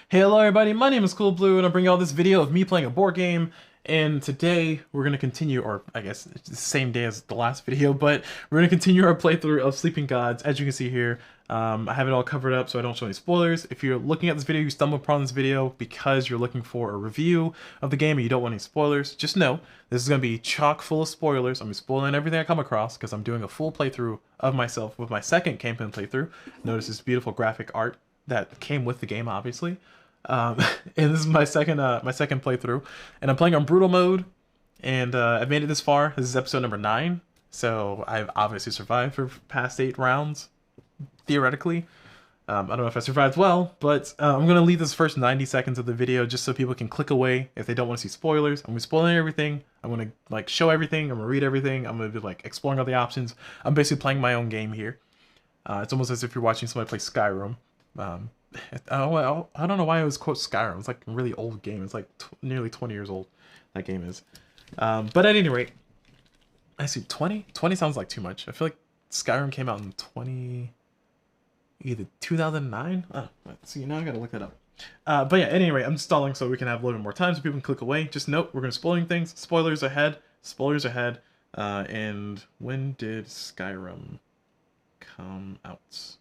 Hey, hello everybody, my name is CulBlu and I'm bringing out this video of me playing a board game, and today we're going to continue, or I guess it's the same day as the last video, but we're going to continue our playthrough of Sleeping Gods. As you can see here, I have it all covered up so I don't show any spoilers. If you're looking at this video, you stumble upon this video because you're looking for a review of the game and you don't want any spoilers, just know this is going to be chock full of spoilers. I'm spoiling everything I come across because I'm doing a full playthrough of myself with my second campaign playthrough. Notice this beautiful graphic art that came with the game, obviously. And this is my second playthrough, and I'm playing on brutal mode, and I've made it this far. This is episode number 9, so I've obviously survived for past 8 rounds, theoretically. I don't know if I survived well, but I'm gonna leave this first 90 seconds of the video just so people can click away if they don't want to see spoilers. I'm gonna be spoiling everything. I'm gonna like show everything. I'm gonna read everything. I'm gonna be like exploring all the options. I'm basically playing my own game here. It's almost as if you're watching somebody play Skyrim. I don't know why I was quote Skyrim. It's like a really old game. It's like nearly 20 years old. That game is. But at any rate, I see 20. 20 sounds like too much. I feel like Skyrim came out in either 2009. Oh, let's see. Now I gotta look that up. But yeah, at any rate, I'm stalling so we can have a little bit more time so people can click away. Just note we're gonna spoiling things. Spoilers ahead. Spoilers ahead. And when did Skyrim come out?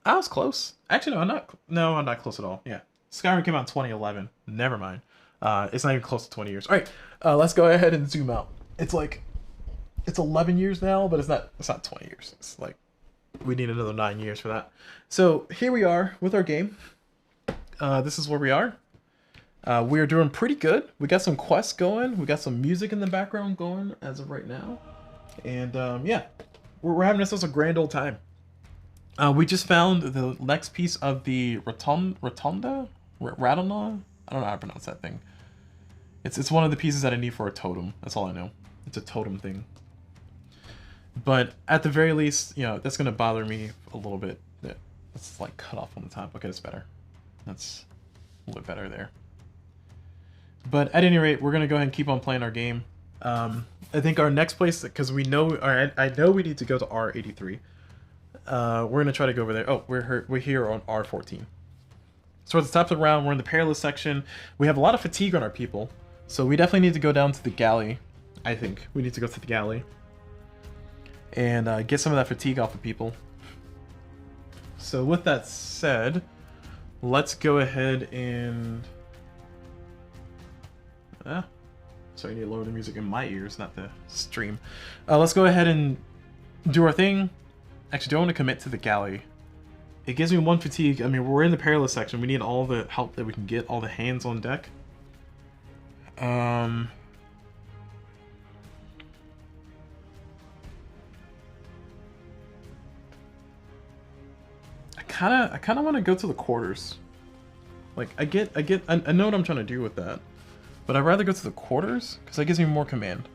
I was close. Actually, no, I'm not. No, I'm not close at all. Yeah, Skyrim came out in 2011. Never mind. It's not even close to 20 years. All right, let's go ahead and zoom out. It's 11 years now, but it's not. It's not 20 years. It's like we need another 9 years for that. So here we are with our game. This is where we are. We are doing pretty good. We got some quests going. We got some music in the background going as of right now, and yeah, we're having ourselves a grand old time. We just found the next piece of the Ratona? I don't know how to pronounce that thing. It's one of the pieces that I need for a totem. That's all I know. It's a totem thing. But at the very least, you know, that's going to bother me a little bit. It's like cut off on the top. Okay, that's better. That's a little bit better there. But at any rate, we're going to go ahead and keep on playing our game. I think our next place, because we know, or I know we need to go to R83. We're gonna try to go over there. Oh, we're here on R14. So at the top of the round, we're in the perilous section. We have a lot of fatigue on our people, so we definitely need to go down to the galley. I think we need to go to the galley and get some of that fatigue off of people. So with that said, let's go ahead and sorry, I need to lower the music in my ears, not the stream. Let's go ahead and do our thing. Actually, do I want to commit to the galley? It gives me 1 fatigue. I mean, we're in the perilous section. We need all the help that we can get, all the hands on deck. I kind of want to go to the quarters. Like, I know what I'm trying to do with that, but I'd rather go to the quarters because that gives me more command.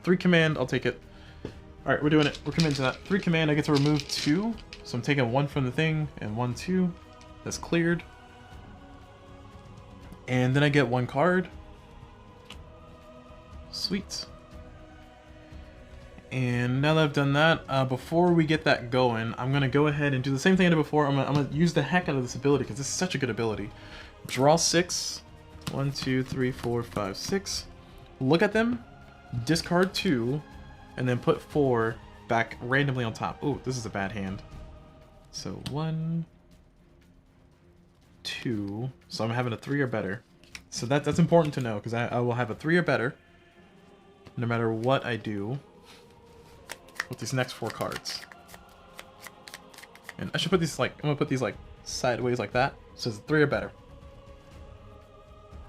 3 command, I'll take it. Alright, we're doing it. We're committing to that. 3 command, I get to remove 2. So I'm taking 1 from the thing and 1, 2. That's cleared. And then I get 1 card. Sweet. And now that I've done that, before we get that going, I'm going to go ahead and do the same thing I did before. I'm going to use the heck out of this ability because this is such a good ability. Draw 6. 1, 2, 3, 4, 5, 6. Look at them. Discard 2. And then put 4 back randomly on top. Oh, this is a bad hand. So 1, 2. So I'm having a 3 or better. So that's important to know because I will have a 3 or better no matter what I do with these next 4 cards. And I should put these like, I'm gonna put these like sideways like that. So it's a 3 or better.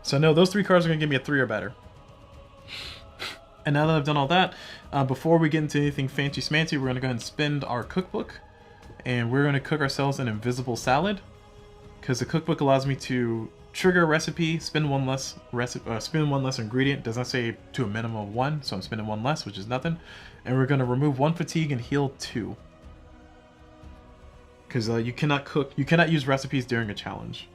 So no, those 3 cards are gonna give me a 3 or better. And now that I've done all that, before we get into anything fancy smancy, we're going to go ahead and spend our cookbook. And we're going to cook ourselves an invisible salad. Because the cookbook allows me to trigger a recipe, spend one less ingredient. Does not say to a minimum of 1, so I'm spending 1 less, which is nothing. And we're going to remove 1 fatigue and heal 2. Because you cannot use recipes during a challenge.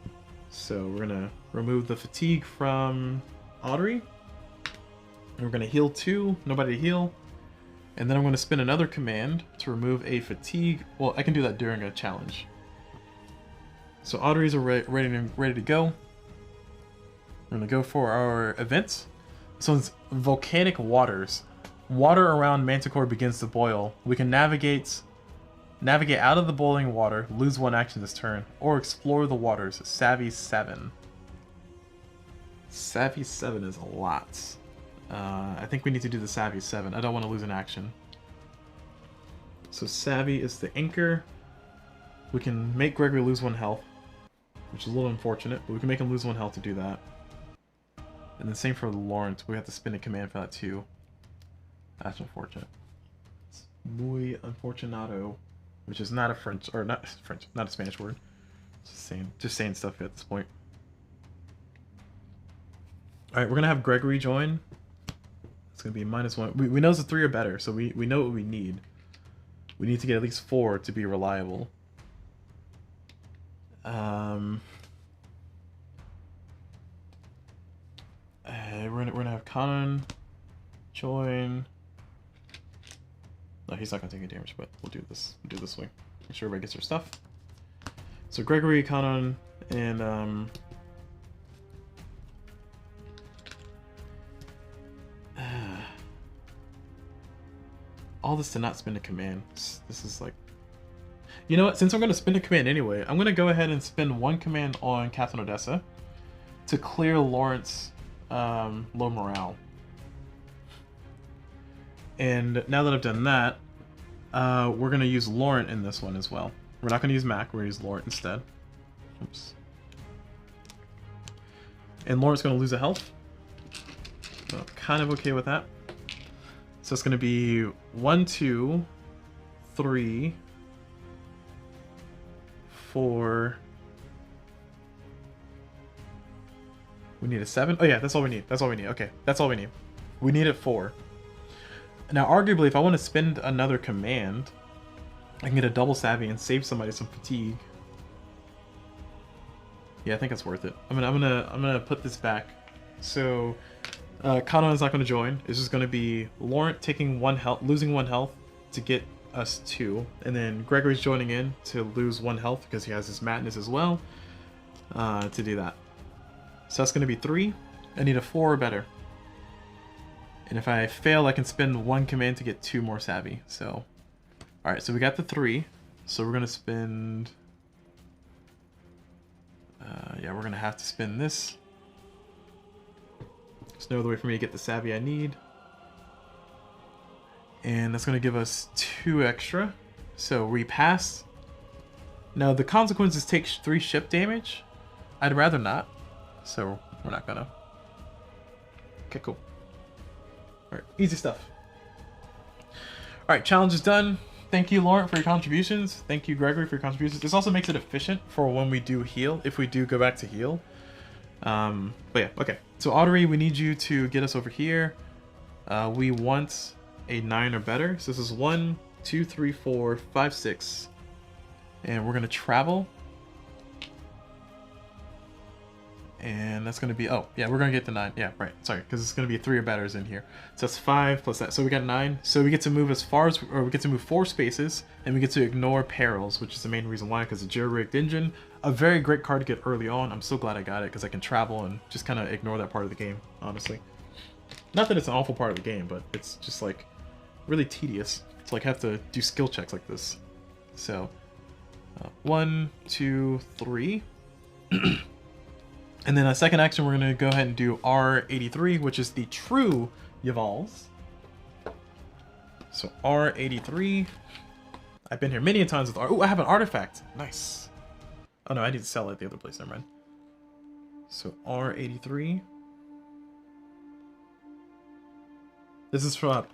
So we're going to remove the fatigue from Audrey. We're going to heal 2, nobody to heal. And then I'm going to spin another command to remove a fatigue. Well, I can do that during a challenge. So arteries are ready to go. We're gonna go for our events. So it's volcanic waters. Water around Manticore begins to boil. We can navigate out of the boiling water, lose 1 action this turn, or explore the waters. Savvy 7. Savvy 7 is a lot. I think we need to do the Savvy 7. I don't want to lose an action. So Savvy is the anchor. We can make Gregory lose 1 health, which is a little unfortunate, but we can make him lose 1 health to do that. And then same for Lawrence. We have to spin a command for that too. That's unfortunate. It's muy unfortunato, which is not a French, or not French, not a Spanish word. Just saying stuff at this point. All right, we're gonna have Gregory join. It's gonna be -1. We know the 3 are better, so we know what we need. We need to get at least 4 to be reliable. We're gonna have Conan join. No, he's not gonna take any damage, but we'll do this. We'll do this way. Make sure everybody gets their stuff. So Gregory, Conan, and all this to not spend a command. This is like, you know what? Since I'm gonna spend a command anyway, I'm gonna go ahead and spend 1 command on Captain Odessa to clear Lawrence low morale. And now that I've done that, we're gonna use Laurent in this one as well. We're not gonna use Mac, we're gonna use Laurent instead. Oops. And Laurent's gonna lose a health. So I'm kind of okay with that. So it's gonna be 1, 2, 3, 4. We need a 7. Oh yeah, that's all we need. That's all we need. Okay, that's all we need. We need it 4. Now, arguably, if I want to spend another command, I can get a double savvy and save somebody some fatigue. Yeah, I think it's worth it. I'm gonna put this back. So, Kanon is not gonna join. It's just gonna be Laurent taking 1 health, losing 1 health to get us 2, and then Gregory's joining in to lose 1 health because he has his madness as well. To do that. So that's gonna be 3. I need a 4 or better. And if I fail, I can spend 1 command to get 2 more savvy. So, alright, so we got the 3. So we're going to spend... yeah, we're going to have to spend this. There's no other way for me to get the savvy I need. And that's going to give us 2 extra. So repass. Now the consequences take 3 ship damage. I'd rather not. So we're not going to. Okay, cool. Alright, easy stuff. Alright, challenge is done. Thank you, Laurent, for your contributions. Thank you, Gregory, for your contributions. This also makes it efficient for when we do heal, if we do go back to heal. But yeah, okay. So, Audrey, we need you to get us over here. We want a 9 or better. So this is 1, 2, 3, 4, 5, 6. And we're going to travel. And that's going to be, oh, yeah, we're going to get the 9. Yeah, right. Sorry, because it's going to be 3 or betters in here. So that's 5 plus that. So we got 9. So we get to move as far as, or we get to move 4 spaces, and we get to ignore perils, which is the main reason why, because the jury-rigged engine, a very great card to get early on. I'm so glad I got it, because I can travel and just kind of ignore that part of the game, honestly. Not that it's an awful part of the game, but it's just, like, really tedious to, like, have to do skill checks like this. So, 1, 2, 3. And then a second action, we're going to go ahead and do R83, which is the true Yavals. So R83. I've been here many times with R. Oh, I have an artifact. Nice. Oh no, I need to sell it at the other place. Never mind. So R83. This is from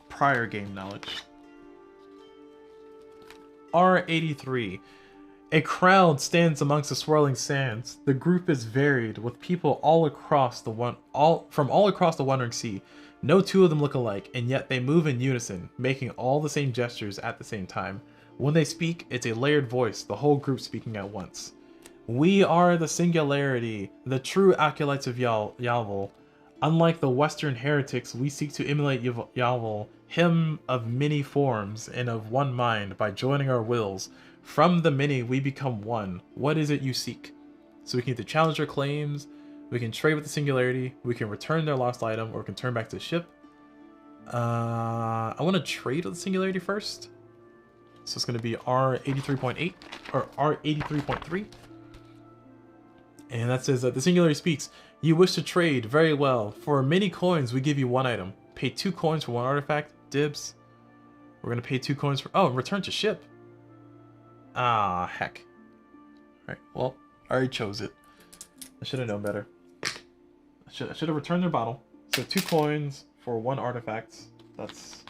prior game knowledge. R83. A crowd stands amongst the swirling sands. The group is varied, with people from all across the wandering sea. No 2 of them look alike, and yet they move in unison, making all the same gestures at the same time. When they speak, it's a layered voice, the whole group speaking at once. We are the singularity, the true acolytes of Yalval. Unlike the Western heretics, we seek to emulate Yalval, him of many forms and of one mind by joining our wills. From the many we become one. What is it you seek? So we can either challenge their claims, we can trade with the singularity, we can return their lost item, or we can turn back to the ship. I want to trade with the singularity first. So it's going to be R83.8 or R83.3. And that says that the singularity speaks. You wish to trade, very well. For many coins, we give you one item. Pay 2 coins for 1 artifact. Dibs. We're going to pay 2 coins for... Oh, return to ship. Ah, heck. Alright, well, I already chose it. I should have known better. I should have returned their bottle. So 2 coins for 1 artifact. That's...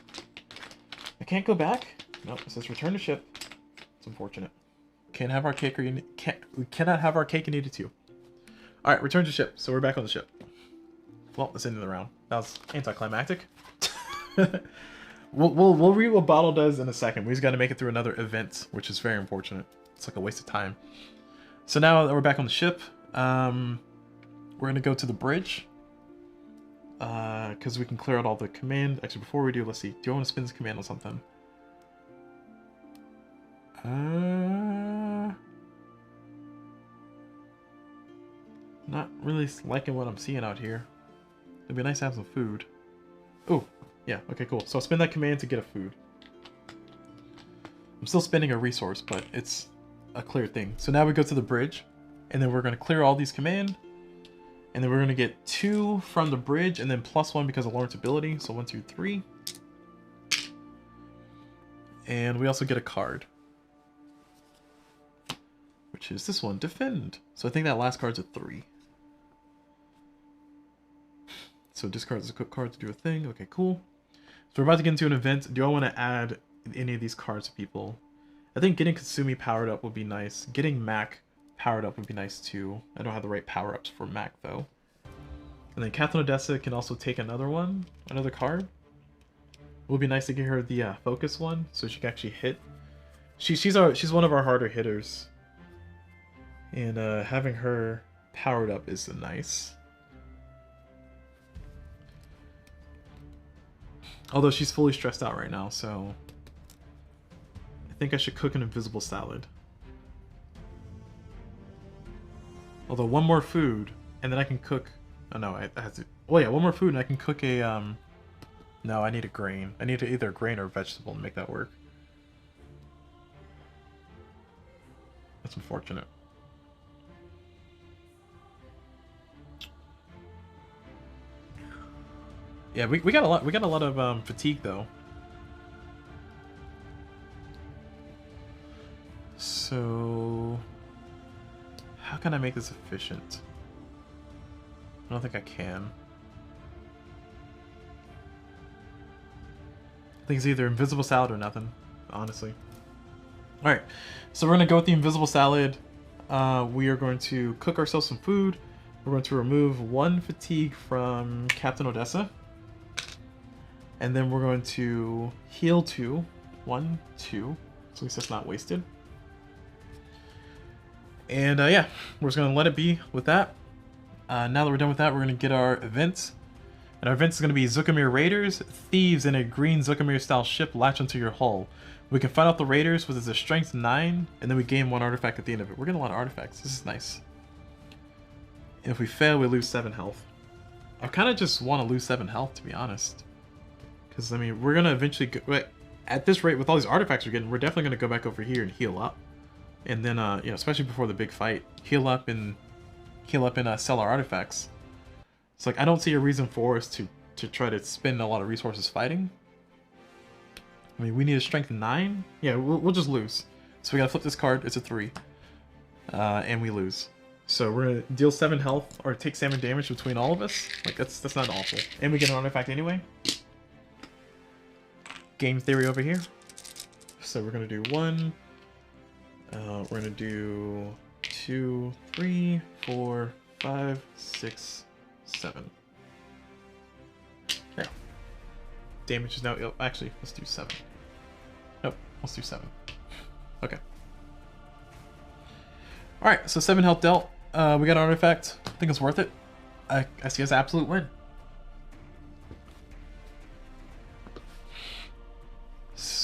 I can't go back? Nope, it says return to ship. It's unfortunate. Can't have our cake, or we cannot have our cake and eat it too. Alright, return to ship. So we're back on the ship. Well, that's the end of the round. That was anticlimactic. We'll read what bottle does in a second. We just got to make it through another event, which is very unfortunate. It's like a waste of time. So now that we're back on the ship, we're going to go to the bridge. Because we can clear out all the command. Actually, before we do, let's see. Do I want to spin this command on something? Not really liking what I'm seeing out here. It'd be nice to have some food. Oh, yeah, okay, cool. So I'll spin that command to get a food. I'm still spending a resource, but it's a clear thing. So now we go to the bridge, and then we're going to clear all these command, and then we're going to get 2 from the bridge, and then +1 because of Lawrence ability. So 1, 2, 3. And we also get a card, which is this one, Defend. So I think that last card's a 3. So discard as a quick card to do a thing. Okay, cool. So we're about to get into an event. Do I want to add any of these cards to people? I think getting Kasumi powered up would be nice. Getting Mac powered up would be nice too. I don't have the right power-ups for Mac though. And then Captain Odessa can also take another card. It would be nice to get her the focus one, so she can actually hit. She's one of our harder hitters. And having her powered up is nice. Although she's fully stressed out right now, so I think I should cook an invisible salad. Although 1 more food, and then I can cook... Oh no, I have to... Oh yeah, 1 more food and I can cook a... No, I need a grain. I need either a grain or a vegetable to make that work. That's unfortunate. Yeah, we got a lot of fatigue though. So how can I make this efficient? I don't think I can. I think it's either invisible salad or nothing, honestly. Alright, so we're gonna go with the invisible salad. We are going to cook ourselves some food. We're going to remove 1 fatigue from Captain Odessa. And then we're going to heal 2. 1, 2. So at least that's not wasted. And yeah, we're just going to let it be with that. Now that we're done with that, we're going to get our events. And our events is going to be Zucamir Raiders. Thieves in a green Zucamir style ship latch onto your hull. We can fight off the Raiders with a strength 9. And then we gain 1 artifact at the end of it. We're getting a lot of artifacts. This is nice. And if we fail, we lose 7 health. I kind of just want to lose 7 health, to be honest. Because, I mean, we're going to eventually go... At this rate, with all these artifacts we're getting, we're definitely going to go back over here and heal up. And then, you know, especially before the big fight, heal up and sell our artifacts. It's like, I don't see a reason for us to try to spend a lot of resources fighting. I mean, we need a strength 9? Yeah, we'll just lose. So we got to flip this card. It's a 3. And we lose. So we're going to deal 7 health, or take 7 damage between all of us. Like, that's not awful. And we get an artifact anyway. Game theory over here. So we're going to do 1. We're going to do 2, 3, 4, 5, 6, 7. There. Damage is now... Actually, let's do 7. Nope, let's do 7. Okay. Alright, so 7 health dealt. We got an artifact. I think it's worth it. I see us absolute win.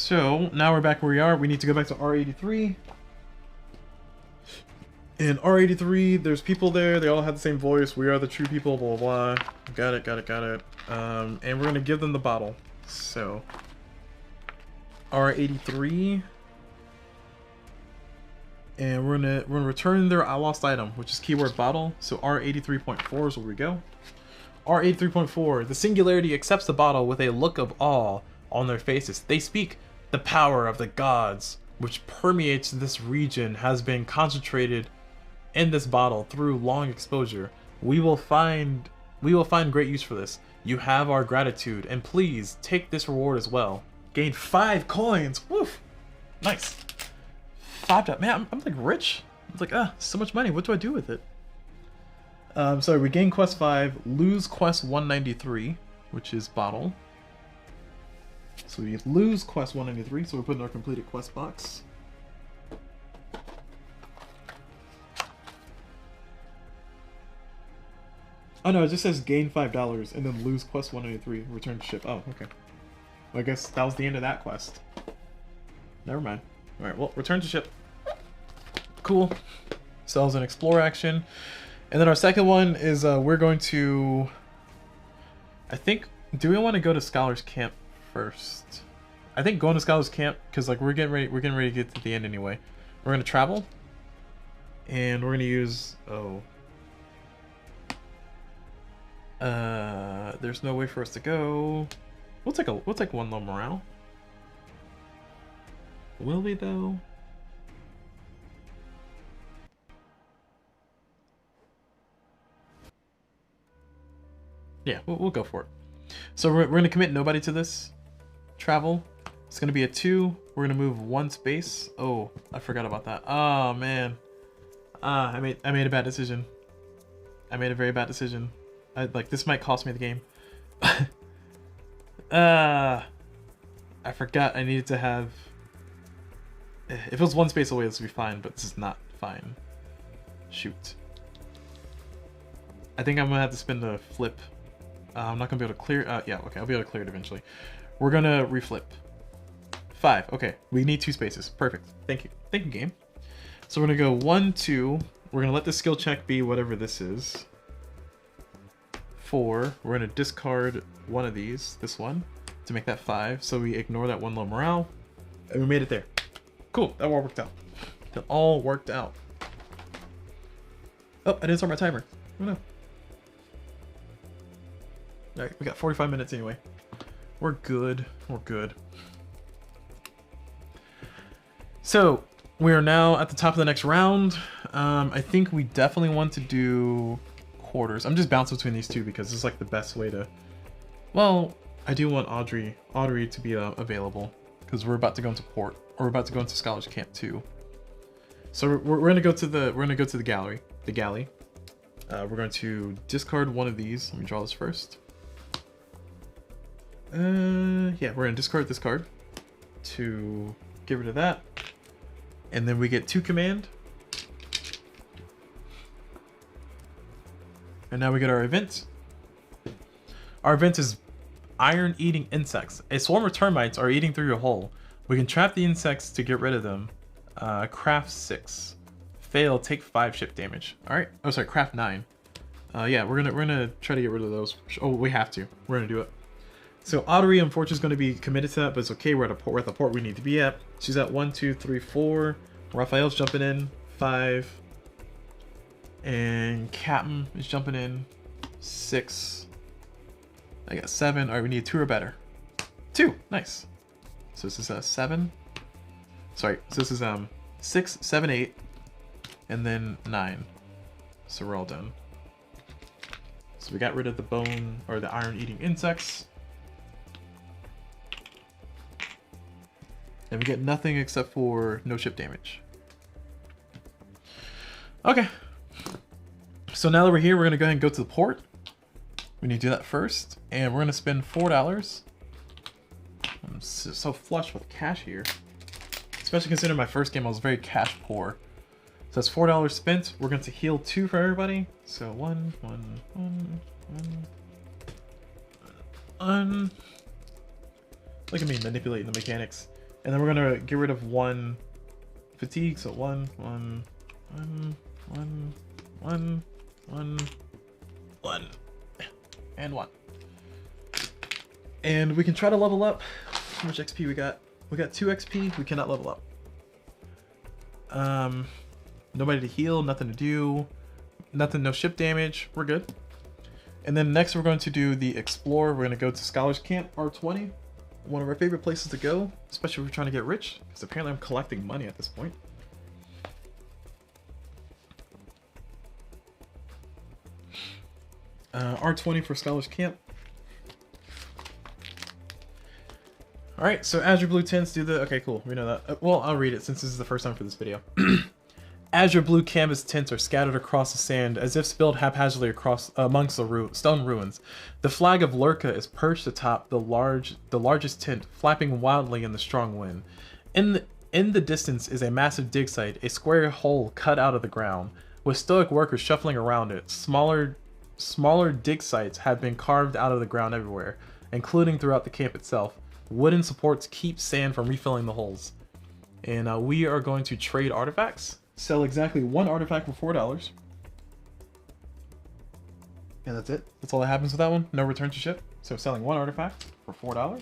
So now we're back where we are. We need to go back to R83. In R83, there's people there. They all have the same voice. We are the true people, blah, blah, blah. Got it, got it, got it. And we're going to give them the bottle. So, R83. And we're gonna return their lost item, which is keyword bottle. So R83.4 is where we go. R83.4. The singularity accepts the bottle with a look of awe on their faces. They speak. The power of the gods, which permeates this region, has been concentrated in this bottle through long exposure. We will find great use for this. You have our gratitude, and please take this reward as well. Gain 5 coins. Woof. Nice. 5. Man, I'm like rich. It's like, so much money. What do I do with it? Sorry, we gain quest 5, lose quest 193, which is bottle. So we lose quest 193, so we're putting our completed quest box. Oh no, it just says gain $5 and then lose quest 193, return to ship. Oh, okay. Well, I guess that was the end of that quest. Never mind. Alright, well, return to ship. Cool. So that was an explore action. And then our second one is we're going to... I think... Do we want to go to Scholar's Camp first? I think going to Scholar's Camp, because like we're getting ready to get to the end anyway. We're going to travel. And we're going to use... there's no way for us to go. We'll take one low morale. Will we though? Yeah, we'll go for it. So we're gonna commit nobody to this travel. It's gonna be a 2. We're gonna move 1 space. Oh, I forgot about that. Oh man. I made a bad decision. I made a very bad decision. This might cost me the game. I forgot I needed to have... If it was 1 space away, this would be fine, but this is not fine. Shoot. I think I'm gonna have to spin the flip. I'm not gonna be able to clear... yeah, okay, I'll be able to clear it eventually. We're gonna reflip. 5, okay. We need 2 spaces. Perfect. Thank you. Thank you, game. So we're gonna go 1, 2. We're gonna let the skill check be whatever this is. 4. We're gonna discard one of these, this one, to make that 5. So we ignore that 1 low morale. And we made it there. Cool, that all worked out. That all worked out. Oh, I didn't start my timer. Oh no. Alright, we got 45 minutes anyway. We're good. We're good. So, we are now at the top of the next round. I think we definitely want to do quarters. I'm just bouncing between these two because it's like the best way to... Well, I do want Audrey to be available because we're about to go into port. Or we're about to go into Scholar's Camp too. So we're gonna go to the gallery. The galley. We're going to discard one of these. Let me draw this first. Yeah, we're gonna discard this card to get rid of that. And then we get 2 command. And now we get our event. Our event is iron-eating insects. A swarm of termites are eating through your hull. We can trap the insects to get rid of them. Craft 6. Fail, take 5 ship damage. Alright. Oh, sorry, craft 9. Yeah, we're gonna try to get rid of those. Oh, we have to. We're gonna do it. So Audrey, unfortunately, is going to be committed to that, but it's okay. We're at the port we need to be at. She's at 1, 2, 3, 4. Raphael's jumping in 5, and Captain is jumping in 6. I got 7. All right, we need 2 or better. 2, nice. So this is 7. Sorry, so this is 6, 7, 8, and then 9. So we're all done. So we got rid of the bone or the iron-eating insects. And we get nothing except for no ship damage. Okay. So now that we're here, we're going to go ahead and go to the port. We need to do that first. And we're going to spend $4. I'm so flush with cash here. Especially considering my first game, I was very cash poor. So that's $4 spent. We're going to heal 2 for everybody. So 1, 1, 1, 1. Look at me manipulating the mechanics. And then we're gonna get rid of 1 fatigue, so 1, 1, 1, 1, 1, 1, 1, and 1. And we can try to level up. How much XP we got? We got 2 XP, we cannot level up. Nobody to heal, nothing to do, nothing, no ship damage, we're good. And then next we're going to do the Explore. We're gonna go to Scholars Camp R20. One of our favorite places to go, especially if we're trying to get rich, because apparently I'm collecting money at this point. R20 for Scholars Camp. Alright, so Azure Blue tints do the... Okay, cool, we know that. Well, I'll read it since this is the first time for this video. Azure Blue canvas tints are scattered across the sand as if spilled haphazardly across amongst the stone ruins. The flag of Lurka is perched atop the largest tint, flapping wildly in the strong wind. In the distance is a massive dig site, a square hole cut out of the ground, with stoic workers shuffling around it. Smaller dig sites have been carved out of the ground everywhere, including throughout the camp itself. Wooden supports keep sand from refilling the holes. And we are going to trade artifacts. Sell exactly 1 artifact for $4. And that's it. That's all that happens with that one. No return to ship. So selling 1 artifact for $4.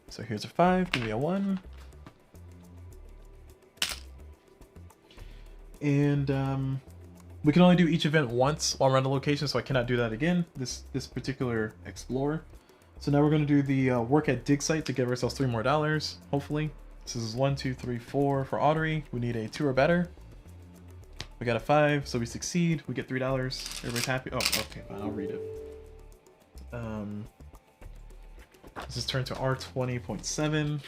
So here's a 5. Give me a 1. And we can only do each event once while we're on the location, so I cannot do that again. This particular Explorer. So now we're going to do the work at dig site to give ourselves $3 more, hopefully. This is 1, 2, 3, 4 for Audrey. We need a 2 or better. We got a 5, so we succeed. We get $3. Everybody's happy. Oh, okay, fine, I'll read it. This is turned to R20.7.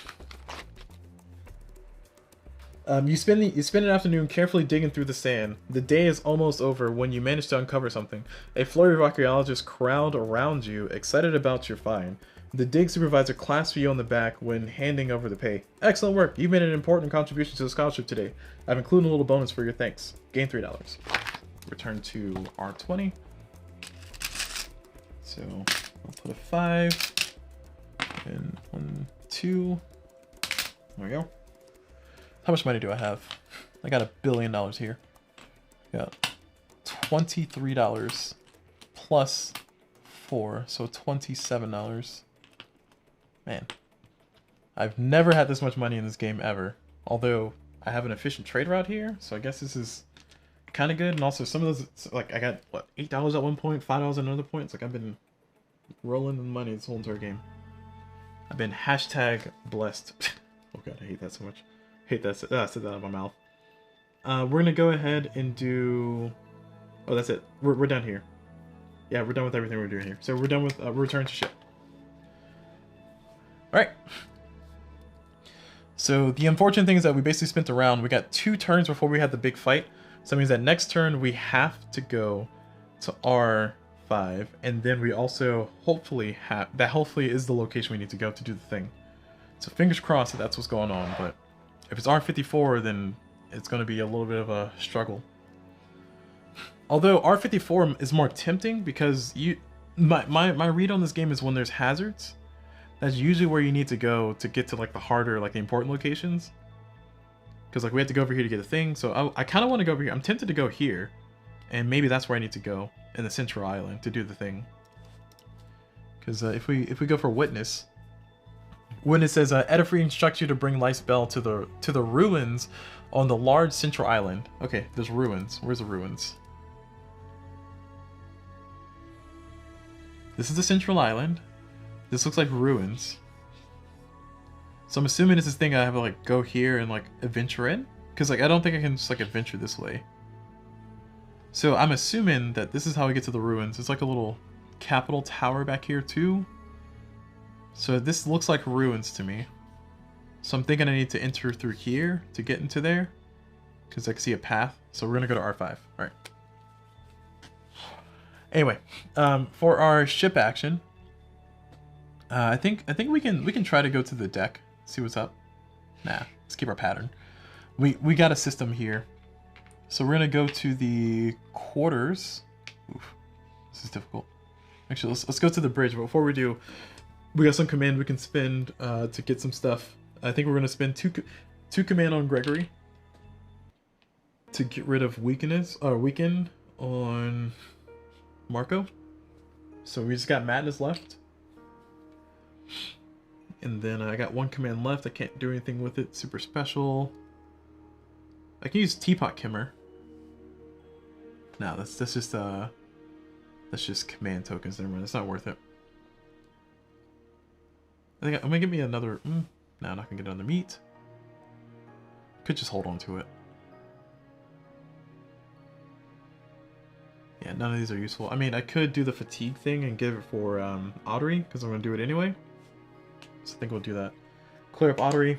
You spend an afternoon carefully digging through the sand. The day is almost over when you manage to uncover something. A flurry of archaeologists crowd around you, excited about your find. The dig supervisor clasps you on the back when handing over the pay. Excellent work. You've made an important contribution to the scholarship today. I've included a little bonus for your thanks. Gain $3. Return to R20. So I'll put a 5 and 1, 2. There we go. How much money do I have? I got $1 billion here. Got $23 plus 4, so $27. Man, I've never had this much money in this game ever. Although I have an efficient trade route here, so I guess this is kind of good. And also some of those, like I got what, $8 at one point, $5 at another point. It's like I've been rolling in money this whole entire game. I've been hashtag blessed. Oh god, I hate that so much. I hate that. I said that out of my mouth. We're gonna go ahead and do. Oh, that's it. We're done here. Yeah, we're done with everything we're doing here. So we're done with return to ship. Alright. So the unfortunate thing is that we basically spent a round. We got 2 turns before we had the big fight. So that means that next turn we have to go to R5. And then we also hopefully have... That hopefully is the location we need to go to do the thing. So fingers crossed that that's what's going on. But if it's R54, then it's going to be a little bit of a struggle. Although R54 is more tempting because my read on this game is when there's hazards. That's usually where you need to go to get to like the harder, like the important locations. Because like we have to go over here to get a thing. So I kind of want to go over here. I'm tempted to go here. And maybe that's where I need to go in the central island to do the thing. Because if we go for witness says Edifree instructs you to bring Life's Bell to the ruins on the large central island. Okay, there's ruins. Where's the ruins? This is the central island. This looks like ruins. So I'm assuming it's this thing I have to like go here and like adventure in? Because like I don't think I can just like adventure this way. So I'm assuming that this is how we get to the ruins. It's like a little capital tower back here too. So this looks like ruins to me. So I'm thinking I need to enter through here to get into there. Because I can see a path. So we're gonna go to R5. Alright. Anyway, for our ship action, I think we can try to go to the deck, see what's up. Nah, let's keep our pattern. We got a system here, so we're gonna go to the quarters. Oof, this is difficult. Actually, let's go to the bridge. But before we do, We got some command we can spend to get some stuff. I think we're gonna spend two command on Gregory to get rid of weaken on Marco. So we just got Madness left. And then I got one command left. I can't do anything with it. Super special. I can use Teapot Kimmer. No, that's just command tokens. Never mind. It's not worth it. I think I'm gonna give me another. No, I'm not gonna get another meat. Could just hold on to it. Yeah, none of these are useful. I mean, I could do the fatigue thing and give it for Ottery, because I'm gonna do it anyway. So I think we'll do that. Clear up Ottery.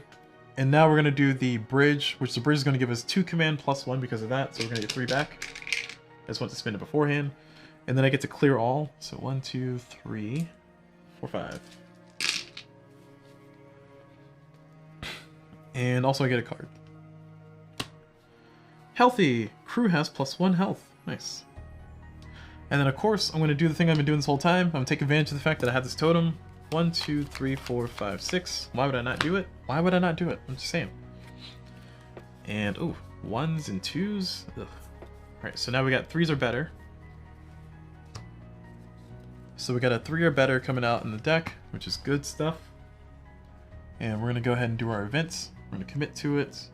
And now we're going to do the bridge, which the bridge is going to give us 2 command plus 1 because of that. So we're going to get 3 back. I just want to spend it beforehand. And then I get to clear all. So 1, 2, 3, 4, 5. And also I get a card. Healthy! Crew has +1 health. Nice. And then of course, I'm going to do the thing I've been doing this whole time. I'm going to take advantage of the fact that I have this totem. 1, 2, 3, 4, 5, 6. Why would I not do it? Why would I not do it? I'm just saying. And, oh, 1s and 2s. Ugh. Alright, so now we got 3s or better. So we got a 3 or better coming out in the deck, which is good stuff. And we're going to go ahead and do our events. We're going to commit to it.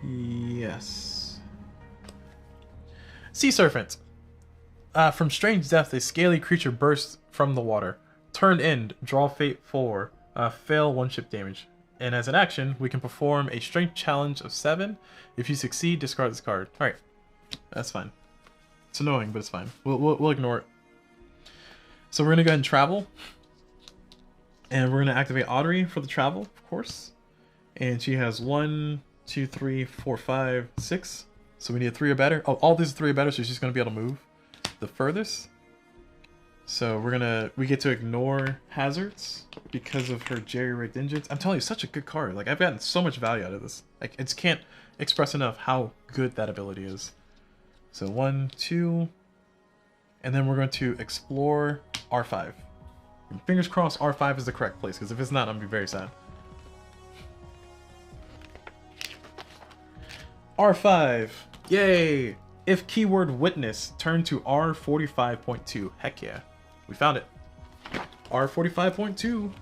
Yes. Sea Serpent. From strange depth, a scaly creature bursts from the water. Turn end, draw fate 4, fail 1 ship damage. And as an action, we can perform a strength challenge of 7. If you succeed, discard this card. Alright, that's fine. It's annoying, but it's fine. We'll ignore it. So we're going to go ahead and travel. And we're going to activate Ottery for the travel, of course. And she has 1, 2, 3, 4, 5, 6. So we need a 3 or better. Oh, all these are 3 or better, so she's going to be able to move the furthest. So we get to ignore hazards because of her jerry-rigged engines. I'm telling you, such a good card. Like, I've gotten so much value out of this. Like, I just can't express enough how good that ability is. So 1, 2, and then we're going to explore R5. And fingers crossed R5 is the correct place, because if it's not, I'm gonna be very sad. R5, yay! If keyword witness, turn to R45.2. Heck yeah. We found it. R45.2.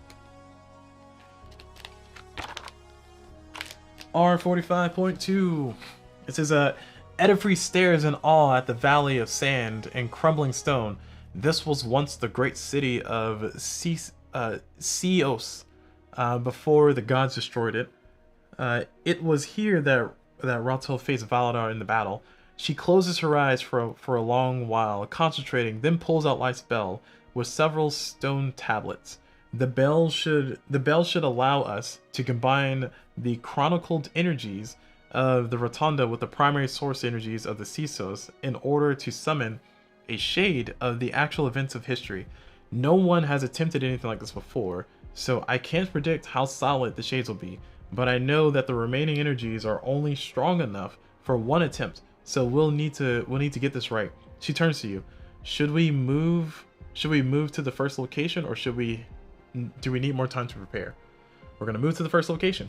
R45.2. It says, Edifrey stares in awe at the valley of sand and crumbling stone. This was once the great city of Ceos, before the gods destroyed it. It was here that Rautel faced Valadar in the battle. She closes her eyes for a long while, concentrating, then pulls out Light's bell with several stone tablets. The bell should allow us to combine the chronicled energies of the Rotunda with the primary source energies of the Ceos in order to summon a shade of the actual events of history. No one has attempted anything like this before, so I can't predict how solid the shades will be, but I know that the remaining energies are only strong enough for one attempt. So we'll need to get this right. She turns to you. Should we move to the first location, or do we need more time to prepare? We're gonna move to the first location.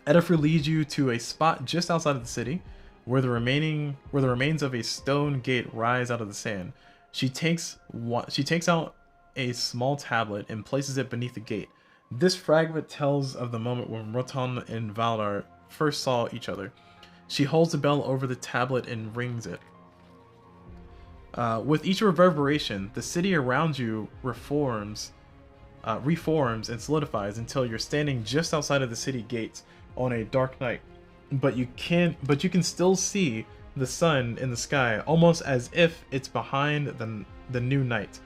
Edifru leads you to a spot just outside of the city, where the remains of a stone gate rise out of the sand. She takes out a small tablet and places it beneath the gate. This fragment tells of the moment when Rotan and Valadar first saw each other. She holds the bell over the tablet and rings it. With each reverberation, the city around you reforms and solidifies until you're standing just outside of the city gates on a dark night. But you can still see the sun in the sky, almost as if it's behind the new night.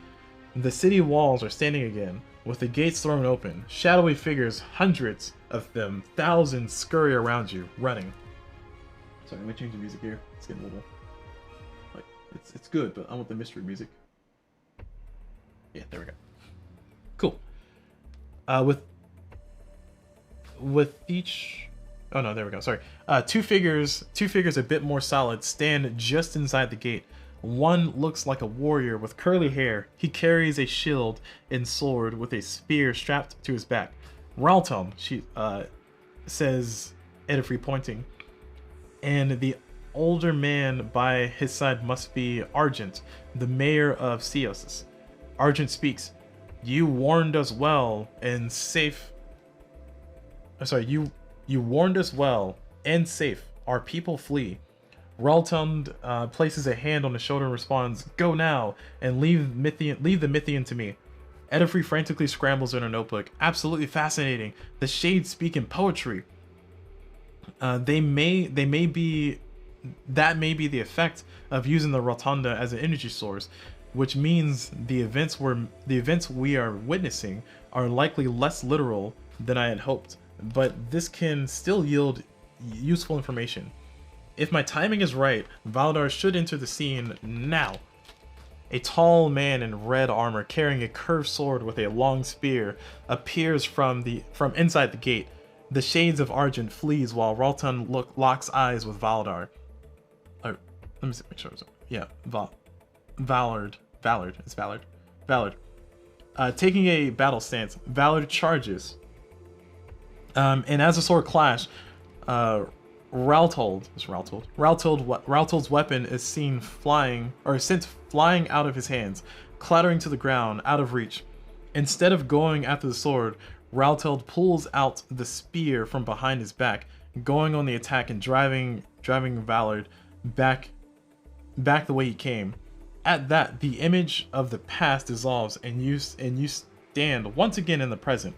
The city walls are standing again, with the gates thrown open. Shadowy figures, hundreds of them, thousands scurry around you, running. Sorry, let me change the music here. It's getting a little, like, it's good, but I want the mystery music. Yeah, there we go. Cool. With each, oh no, there we go. Sorry. Two figures a bit more solid stand just inside the gate. One looks like a warrior with curly hair. He carries a shield and sword with a spear strapped to his back. Ralton, she says Edifrey, pointing. And the older man by his side must be Argent, the mayor of Ceosis. Argent speaks. You warned us well and safe. You warned us well and safe. Our people flee. Raltund places a hand on his shoulder and responds, "Go now and leave the Mythian to me." Edifrey frantically scrambles in her notebook. Absolutely fascinating. The shades speak in poetry. That may be the effect of using the rotunda as an energy source, which means the events we are witnessing are likely less literal than I had hoped. But this can still yield useful information. If my timing is right, Valdar should enter the scene now. A tall man in red armor carrying a curved sword with a long spear appears from inside the gate. The shades of Argent flees while Ralton locks eyes with Valdar. Let me see, make sure it's Vallard. It's Vallard. Taking a battle stance, Vallard charges. And as the sword clash, Raltold's weapon is sent flying out of his hands, clattering to the ground, out of reach. Instead of going after the sword, Raltold pulls out the spear from behind his back, going on the attack and driving Vallard back the way he came. At that, the image of the past dissolves, and you stand once again in the present,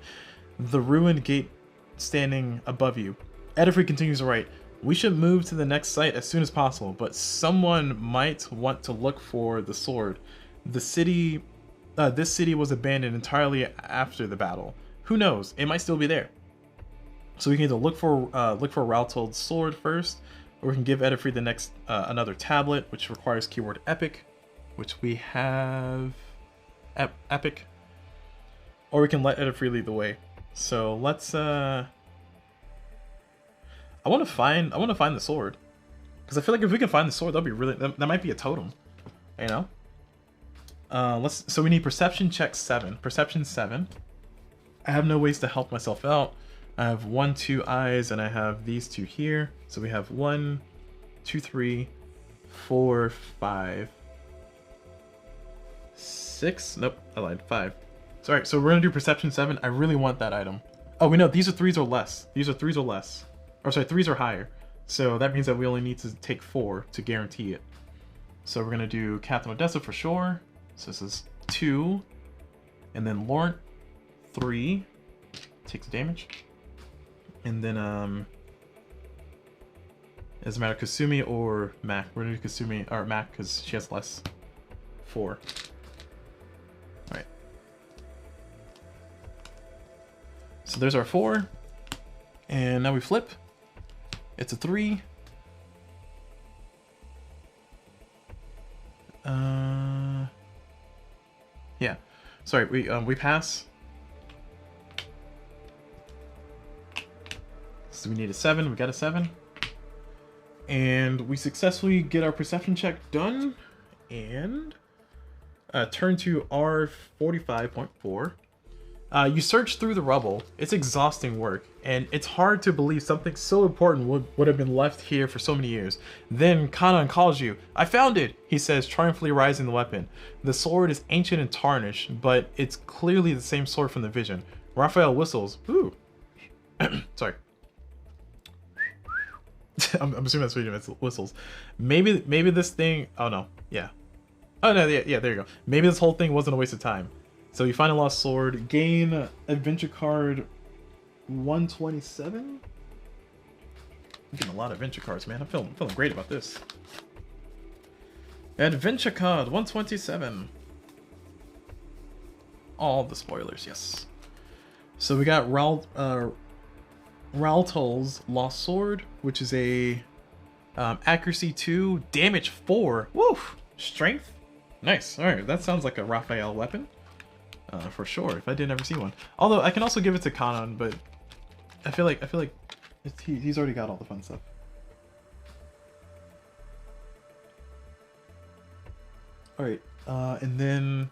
the ruined gate standing above you. Edifrey continues to write, "We should move to the next site as soon as possible, but someone might want to look for the sword. This city was abandoned entirely after the battle. Who knows? It might still be there." So we can either look for Raltold's sword first, or we can give Edifrey the next another tablet, which requires keyword epic, which we have epic, or we can let Edifrey lead the way. So let's I want to find the sword, because I feel like if we can find the sword, that'll be really that might be a totem, you know. So we need perception check 7. Perception 7. I have no ways to help myself out. I have 1, 2 eyes, and I have these two here. So we have 1, 2, 3, 4, 5, 6. Nope, I lied. 5. Sorry. So we're gonna do perception 7. I really want that item. Oh, we know these are 3s or less. These are 3s or less. Or sorry, 3s or higher. So that means that we only need to take 4 to guarantee it. So we're gonna do Captain Odessa for sure. So this is 2, and then Laurent 3 takes damage, and then doesn't matter, Kasumi or Mac. We're gonna do Kasumi or Mac because she has less. 4. All right. So there's our 4, and now we flip. It's a 3. Yeah. Sorry, we pass. So we need a 7. We got a 7. And we successfully get our perception check done. And turn to R45.4. You search through the rubble. It's exhausting work, and it's hard to believe something so important would have been left here for so many years. Then Kanan calls you. "I found it," he says, triumphantly raising the weapon. The sword is ancient and tarnished, but it's clearly the same sword from the vision. Raphael whistles. Ooh. Sorry. I'm assuming that's what he whistles. Maybe this thing... Oh, no. Yeah. Oh, no, yeah, there you go. Maybe this whole thing wasn't a waste of time. So you find a lost sword, gain adventure card 127. I'm getting a lot of adventure cards, man. I'm feeling great about this. Adventure card 127. All the spoilers, yes. So we got Raltol's lost sword, which is a accuracy 2, damage 4. Woof! Strength. Nice. All right, that sounds like a Raphael weapon. For sure, if I did never see one. Although I can also give it to Kanan, but I feel like he's already got all the fun stuff. All right, and then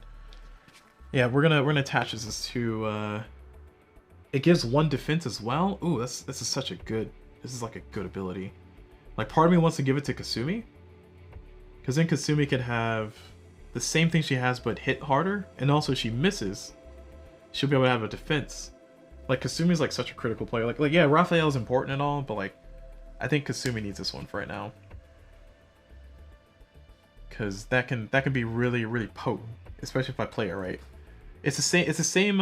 yeah, we're gonna attach this to. It gives 1 defense as well. Ooh, this is such a good. This is like a good ability. Like part of me wants to give it to Kasumi, because then Kasumi can have the same thing she has but hit harder, and also she misses, she'll be able to have a defense. Like Kasumi's like such a critical player. Like yeah, Raphael's important and all, but like I think Kasumi needs this one for right now. Cause that can be really, really potent, especially if I play it right. It's the same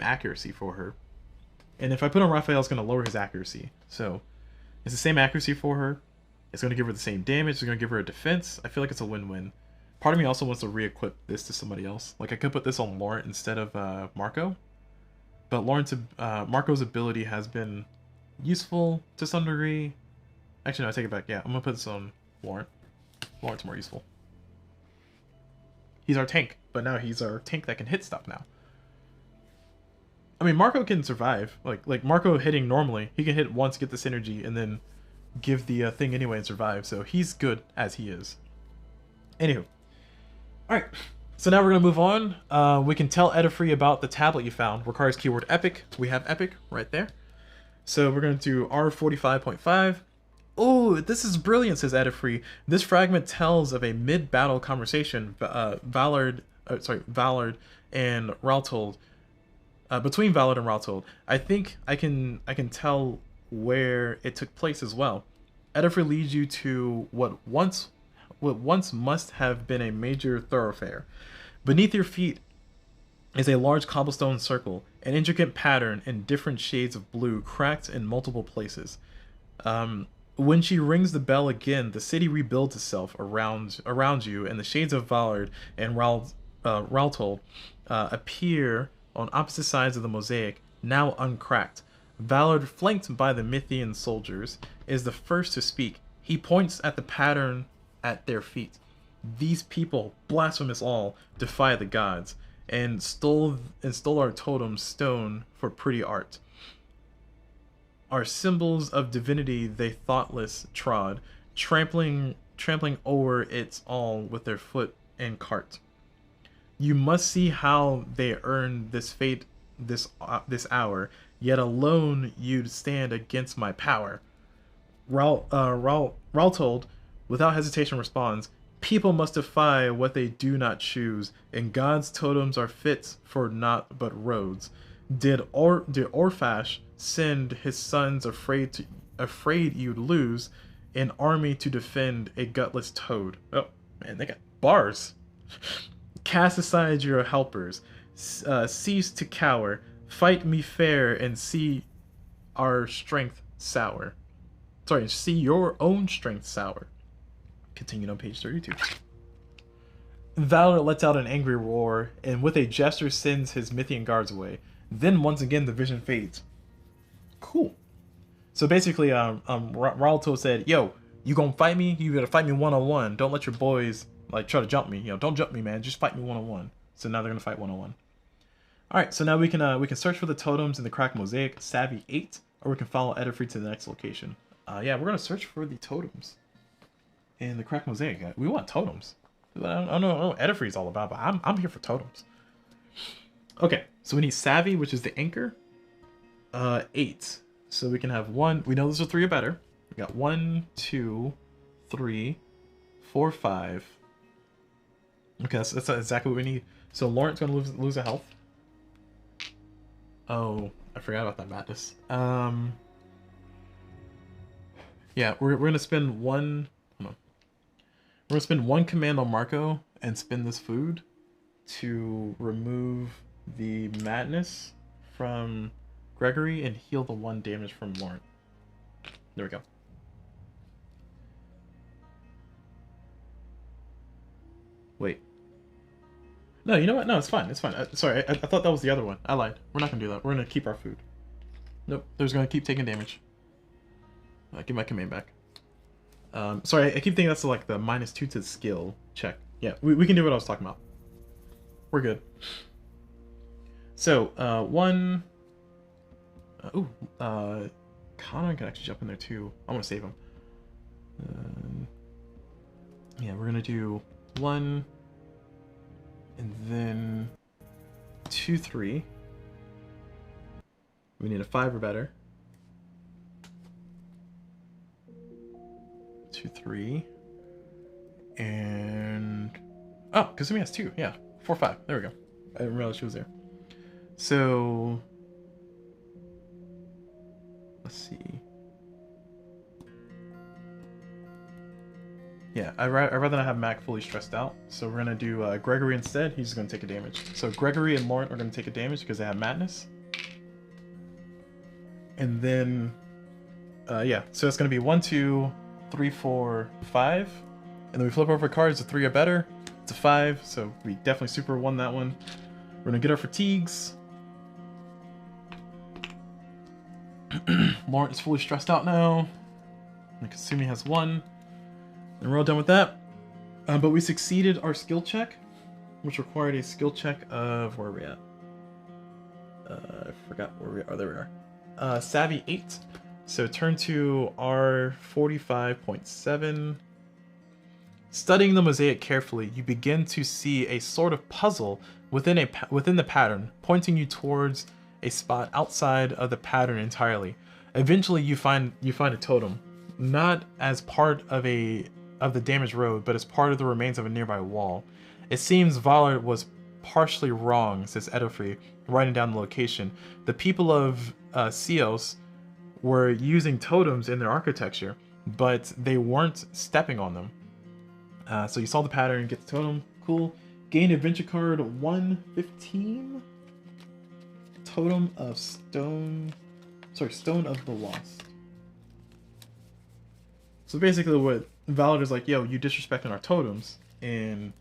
accuracy for her. And if I put on Raphael, it's gonna lower his accuracy. So it's the same accuracy for her. It's gonna give her the same damage, it's gonna give her a defense. I feel like it's a win-win. Part of me also wants to re-equip this to somebody else. Like I could put this on Laurent instead of Marco. But Marco's ability has been useful to some degree. Actually, no, I take it back. Yeah, I'm gonna put this on Laurent. Laurent's more useful. He's our tank, but now he's our tank that can hit stuff now. I mean, Marco can survive. Like Marco hitting normally, he can hit once, get the synergy, and then give the thing anyway and survive. So he's good as he is. Anywho. Alright, so now we're going to move on. We can tell Edifree about the tablet you found. Requires keyword epic. We have epic right there. So we're going to do R45.5. Oh, this is brilliant, says Edifree. This fragment tells of a mid-battle conversation Valard and Raltold. Between Valard and Raltold. I think I can tell where it took place as well. Edifree leads you to what once must have been a major thoroughfare. Beneath your feet is a large cobblestone circle, an intricate pattern in different shades of blue, cracked in multiple places. When she rings the bell again, the city rebuilds itself around you, and the shades of Valard and Raltold appear on opposite sides of the mosaic, now uncracked. Valard, flanked by the Mythian soldiers, is the first to speak. He points at the pattern at their feet. These people, blasphemous all, defy the gods, and stole our totem stone for pretty art. Our symbols of divinity they thoughtless trod, trampling over it all with their foot and cart. You must see how they earned this fate this hour, yet alone you'd stand against my power. Raltold, without hesitation, responds, people must defy what they do not choose, and God's totems are fit for naught but roads. Did Orphash send his sons afraid you'd lose an army to defend a gutless toad? Oh, man, they got bars. Cast aside your helpers, cease to cower, fight me fair and see our strength sour. Sorry, see your own strength sour. Continued on page 32. Valor lets out an angry roar, and with a gesture sends his Mythian guards away. Then once again the vision fades. Cool. So basically, Ralto said, "Yo, you gonna fight me? You gotta fight me one-on-one. Don't let your boys like try to jump me. You know, don't jump me, man. Just fight me one-on-one." So now they're gonna fight one-on-one. All right. So now we can search for the totems in the cracked mosaic, Savvy 8, or we can follow Edifree to the next location. Yeah, we're gonna search for the totems in the cracked mosaic. We want totems. I don't know what Edifree's all about, but I'm here for totems. Okay, so we need Savvy, which is the anchor. 8. So we can have 1. We know those are 3 or better. We got 1, 2, 3, 4, 5. Okay, so that's exactly what we need. So Laurent's gonna lose a health. Oh, I forgot about that madness. Yeah, we're gonna spend 1. Hold on. We're gonna spend 1 command on Marco and spend this food to remove the madness from Gregory and heal the 1 damage from Laurent. There we go. Wait. No, you know what? No, it's fine. It's fine. Sorry, I thought that was the other one. I lied. We're not gonna do that. We're gonna keep our food. Nope. There's gonna keep taking damage. Give my command back. Sorry, I keep thinking that's like the -2 to the skill check. Yeah, we can do what I was talking about. We're good. So, 1... Connor can actually jump in there too. I want to save him. Yeah, we're gonna do 1, And then 2-3. We need a 5 or better. 2-3. And oh, Kasumi has 2. Yeah, 4-5. There we go. I didn't realize she was there. So let's see. Yeah, I'd rather not have Mac fully stressed out. So we're gonna do Gregory instead. He's gonna take a damage. So Gregory and Lauren are gonna take a damage because they have madness. And then yeah, so it's gonna be 1, 2, 3, 4, 5. And then we flip over cards, a 3 or better. It's a 5, so we definitely super won that one. We're gonna get our fatigues. Lauren is fully stressed out now. And Kasumi has 1. And we're all done with that. But we succeeded our skill check, which required a skill check of, where are we at? I forgot where we are. Oh, there we are. Savvy 8. So turn to R45.7. Studying the mosaic carefully, you begin to see a sort of puzzle within the pattern, pointing you towards a spot outside of the pattern entirely. Eventually, you find a totem, not as part of the damaged road, but as part of the remains of a nearby wall. It seems Valard was partially wrong, says Edofrey, writing down the location. The people of Cios were using totems in their architecture, but they weren't stepping on them. So you saw the pattern, get the totem, cool. Gain adventure card 115. Totem of Stone, Stone of the Lost. So basically what Valid is like, yo, you disrespecting our totems, and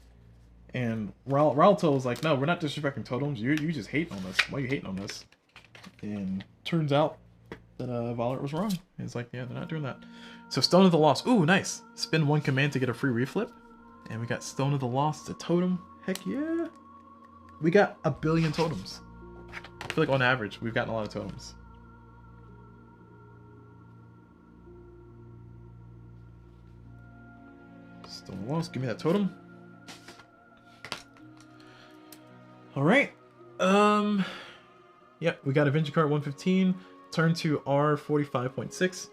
Ralto is like, no, we're not disrespecting totems, you just hate on us. Why are you hating on us? And turns out that Valor was wrong. He's like, yeah, they're not doing that. So Stone of the Lost. Ooh, nice. Spend 1 command to get a free reflip. And we got Stone of the Lost, a totem. Heck yeah. We got 1 billion totems. I feel like on average, we've gotten a lot of totems. Stone of the Lost, give me that totem. Alright. Yep, we got Adventure Card 115. Turn to R45.6.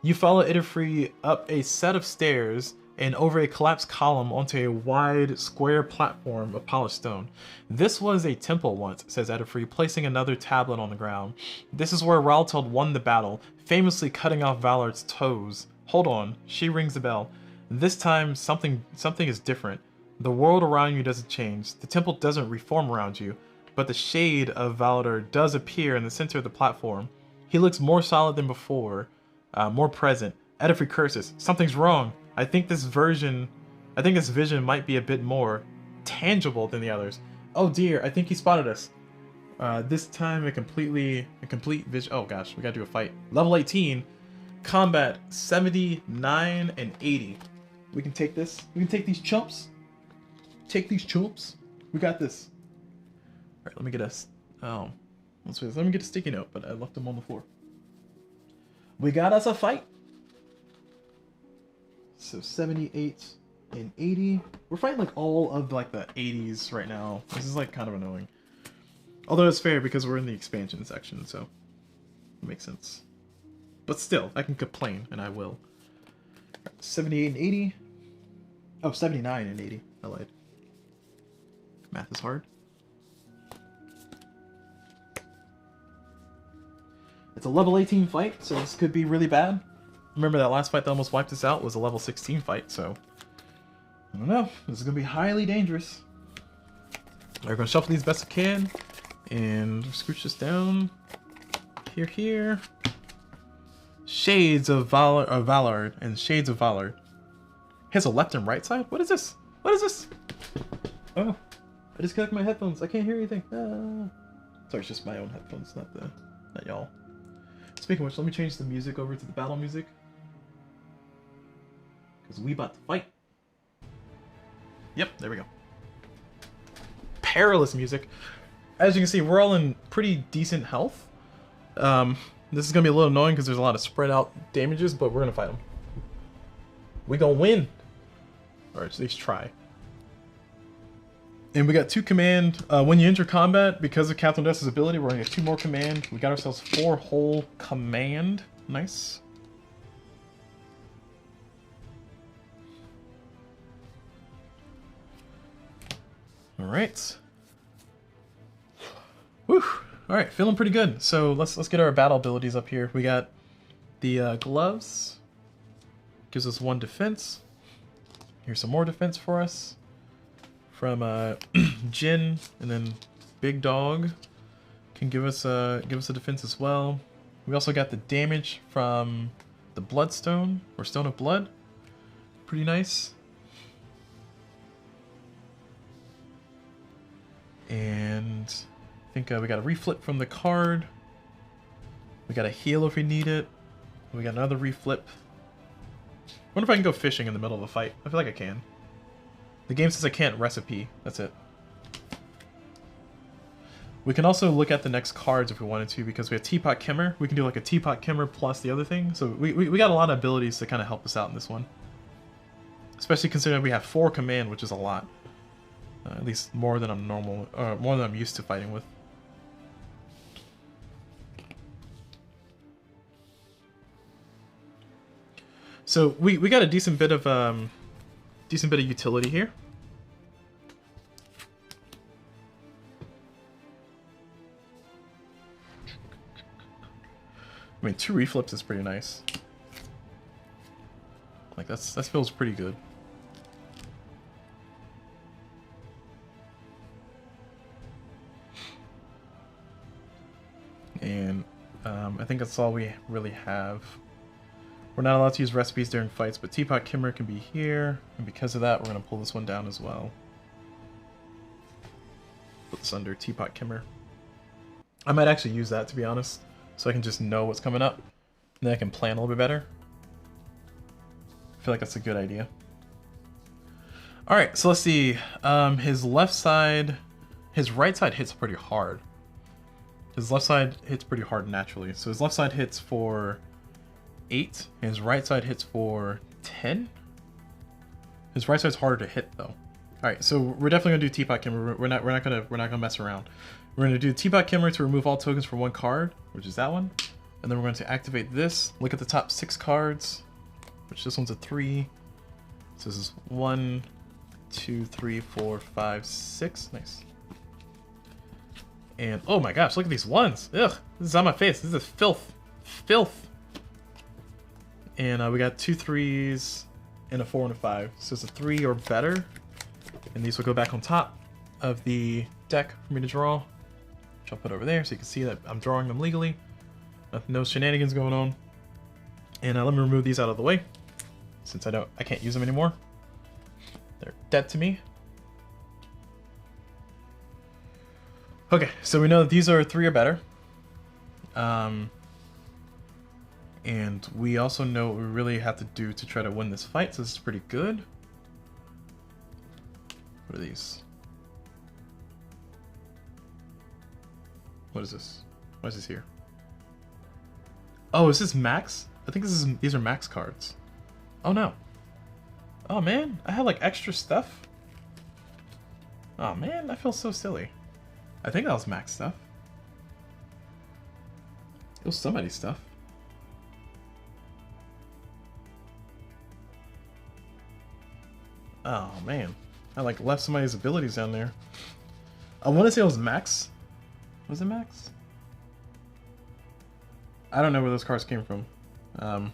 You follow Idifree up a set of stairs and over a collapsed column onto a wide, square platform of polished stone. This was a temple once, says Idifree, placing another tablet on the ground. This is where Ralteld won the battle, famously cutting off Valard's toes. Hold on, she rings the bell. This time, something is different. The world around you doesn't change. The temple doesn't reform around you, but the shade of Valadar does appear in the center of the platform. He looks more solid than before, more present. Edifree curses. Something's wrong. I think this vision might be a bit more tangible than the others. Oh dear, I think he spotted us. This time a complete vision. Oh gosh, we gotta do a fight. Level 18, combat 79 and 80. We can take this. We can take these chumps. Take these chumps. We got this. All right, let me get let me get a sticky note, but I left them on the floor. We got us a fight. So 78 and 80. We're fighting like all of like the 80s right now. This is like kind of annoying. Although it's fair because we're in the expansion section, so it makes sense. But still, I can complain, and I will. 78 and 80. Oh, 79 and 80. I lied. Math is hard. It's a level 18 fight, so this could be really bad. Remember that last fight that almost wiped us out was a level 16 fight, so I don't know. This is going to be highly dangerous. We're going to shuffle these best I can and scooch this down. Here. Shades of Valard and Shades of Valard. He has a left and right side? What is this? What is this? Oh, I disconnected my headphones. I can't hear anything. Sorry, it's just my own headphones, not y'all. Speaking of which, let me change the music over to the battle music. Because we about to fight. Yep, there we go. Perilous music. As you can see, we're all in pretty decent health. This is going to be a little annoying because there's a lot of spread out damages, but we're going to fight them. We gonna win. Or at least try. And we got 2 command. When you enter combat, because of Captain Dust's ability, we're going to get 2 more command. We got ourselves 4 whole command. Nice. Alright. Whew. Alright, feeling pretty good. So let's get our battle abilities up here. We got the gloves. Gives us 1 defense. Here's some more defense for us. From Jin, and then Big Dog can give us a defense as well. We also got the damage from the Bloodstone, or Stone of Blood. Pretty nice. And I think we got a reflip from the card. We got a heal if we need it. We got another reflip. Wonder if I can go fishing in the middle of a fight. I feel like I can. The game says I can't recipe. That's it. We can also look at the next cards if we wanted to, because we have Teapot Kimmer. We can do like a Teapot Kimmer plus the other thing. So we got a lot of abilities to kind of help us out in this one. Especially considering we have 4 command, which is a lot. At least more than I'm more than I'm used to fighting with. So we got a decent bit of utility here. I mean, 2 reflips is pretty nice. Like that feels pretty good. And I think that's all we really have. We're not allowed to use recipes during fights, but Teapot Kimmer can be here, and because of that, we're going to pull this one down as well. Put this under Teapot Kimmer. I might actually use that, to be honest, so I can just know what's coming up, and then I can plan a little bit better. I feel like that's a good idea. Alright, so let's see. His left side... His right side hits pretty hard. His left side hits pretty hard naturally. So his left side hits for 8, and his right side hits for 10. His right side's harder to hit though. Alright, so we're definitely gonna do Teapot Kimmer. We're not gonna mess around. We're gonna do Teapot Kimmer to remove all tokens from 1 card, which is that one. And then we're going to activate this. Look at the top 6 cards, which this one's a 3. So this is 1, 2, 3, 4, 5, 6. Nice. And oh my gosh, look at these ones. Ugh, this is on my face. This is filth. Filth. And we got 2 3s and a 4 and a 5. So it's a 3 or better. And these will go back on top of the deck for me to draw. Which I'll put over there so you can see that I'm drawing them legally. No shenanigans going on. And let me remove these out of the way, since I can't use them anymore. They're dead to me. Okay, so we know that these are 3 or better. And we also know what we really have to do to try to win this fight, so this is pretty good. What are these? What is this? Why is this here? Oh, is this max? I think these are max cards. Oh no. Oh man, I had like extra stuff. Oh man, I feel so silly. I think that was max stuff. It was somebody's stuff. Oh man, I like left somebody's abilities down there. I want to say it was max. Was it max? I don't know where those cards came from. I'm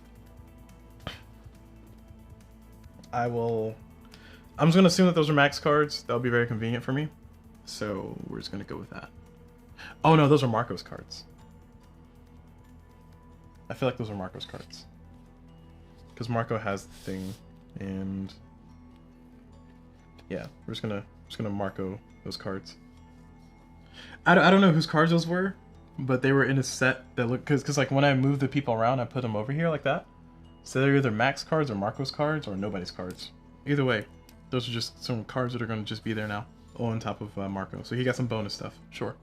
just gonna assume that those are max cards. That'll be very convenient for me. So we're just gonna go with that. Oh no, those are Marco's cards. I feel like those are Marco's cards. Because Marco has the thing, and yeah, we're just gonna Marco those cards. I don't know whose cards those were, but they were in a set that look because like when I move the people around, I put them over here like that. So they're either Max cards or Marco's cards or nobody's cards. Either way, those are just some cards that are going to just be there now on top of Marco. So he got some bonus stuff. Sure.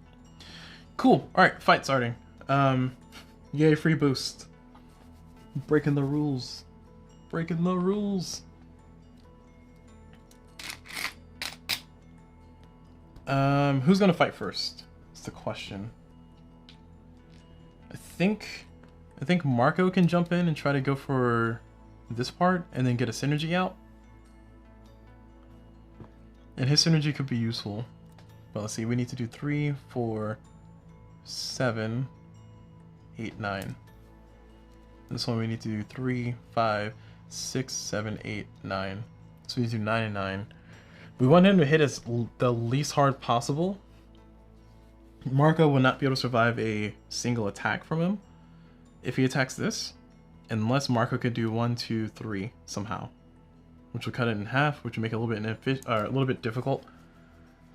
Cool. All right, fight starting. Yay, free boost. Breaking the rules. Breaking the rules. Who's gonna fight first? That's the question. I think Marco can jump in and try to go for this part and then get a synergy out. And his synergy could be useful. But let's see, we need to do 3, 4, 7, 8, 9. This one we need to do 3, 5, 6, 7, 8, 9. So we need to do 9 and 9. We want him to hit as the least hard possible. Marco will not be able to survive a single attack from him if he attacks this, unless Marco could do 1, 2, 3 somehow, which would cut it in half, which would make it a little bit difficult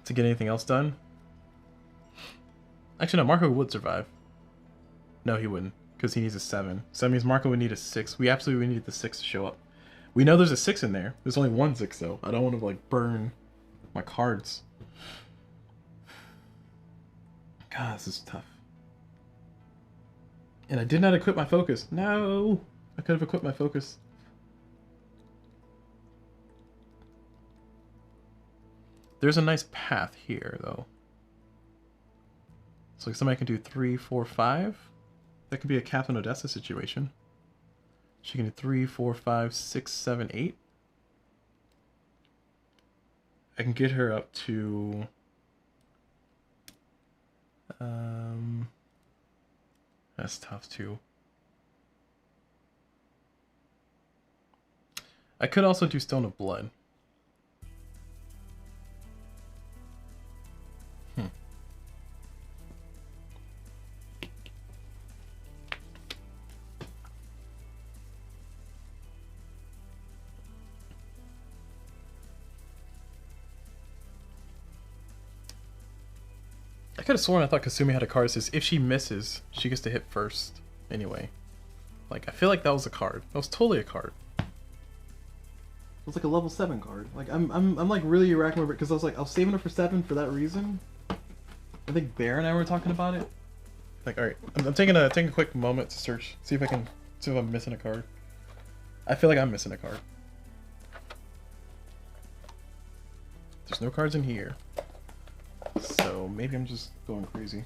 to get anything else done. Actually, no, Marco would survive. No, he wouldn't, because he needs a 7. So that means Marco would need a 6. We absolutely need the 6 to show up. We know there's a 6 in there. There's only one 6 though. I don't want to like burn my cards. God, this is tough. And I did not equip my focus. No! I could have equipped my focus. There's a nice path here, though. So like somebody can do 3, 4, 5. That could be a Captain Odessa situation. She can do 3, 4, 5, 6, 7, 8. I can get her up to... that's tough too. I could also do Stone of Blood. I could have sworn I thought Kasumi had a card that says if she misses, she gets to hit first. Anyway, like I feel like that was a card. That was totally a card. It was like a level 7 card. Like I'm like really racking my brain because I was saving it for 7 for that reason. I think Bear and I were talking about it. Like, all right, I'm taking a quick moment to search, see if I'm missing a card. I feel like I'm missing a card. There's no cards in here. So maybe I'm just going crazy.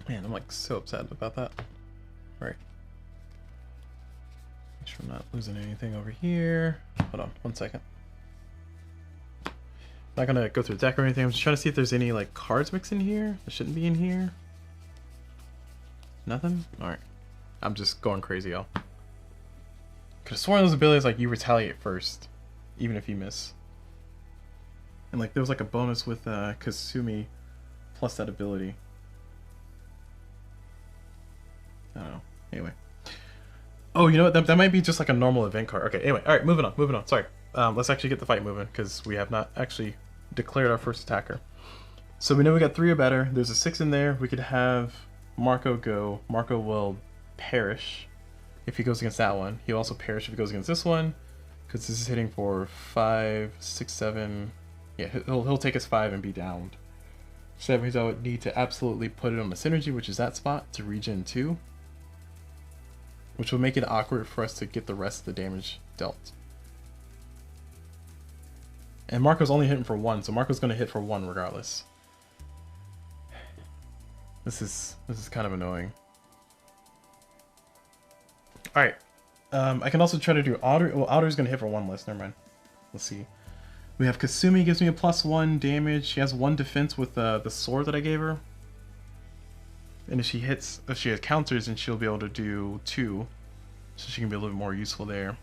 Man, I'm like so upset about that. All right. Make sure I'm not losing anything over here. Hold on, 1 second. Not gonna go through the deck or anything. I'm just trying to see if there's any like cards mixed in here that shouldn't be in here. Nothing? All right. I'm just going crazy, y'all. Could have sworn those abilities like you retaliate first, even if you miss. And like there was like a bonus with Kasumi plus that ability. I don't know. Anyway. Oh, you know what? That might be just like a normal event card. Okay, anyway. Alright, moving on. Sorry. Let's actually get the fight moving, because we have not actually declared our first attacker. So we know we got 3 or better. There's a 6 in there. We could have Marco go. Marco will perish if he goes against that one. He'll also perish if he goes against this one, because this is hitting for 5, 6, 7. Yeah, he'll take his 5 and be downed. So that means I would need to absolutely put it on the synergy, which is that spot, to regen 2. Which will make it awkward for us to get the rest of the damage dealt. And Marco's only hitting for 1, so Marco's going to hit for 1 regardless. This is kind of annoying. Alright. I can also try to do Otter. Well, Otter's going to hit for 1 less. Never mind. Let's see. We have Kasumi, gives me a +1 damage. She has 1 defense with the sword that I gave her. And if she has counters, then she'll be able to do 2. So she can be a little bit more useful there.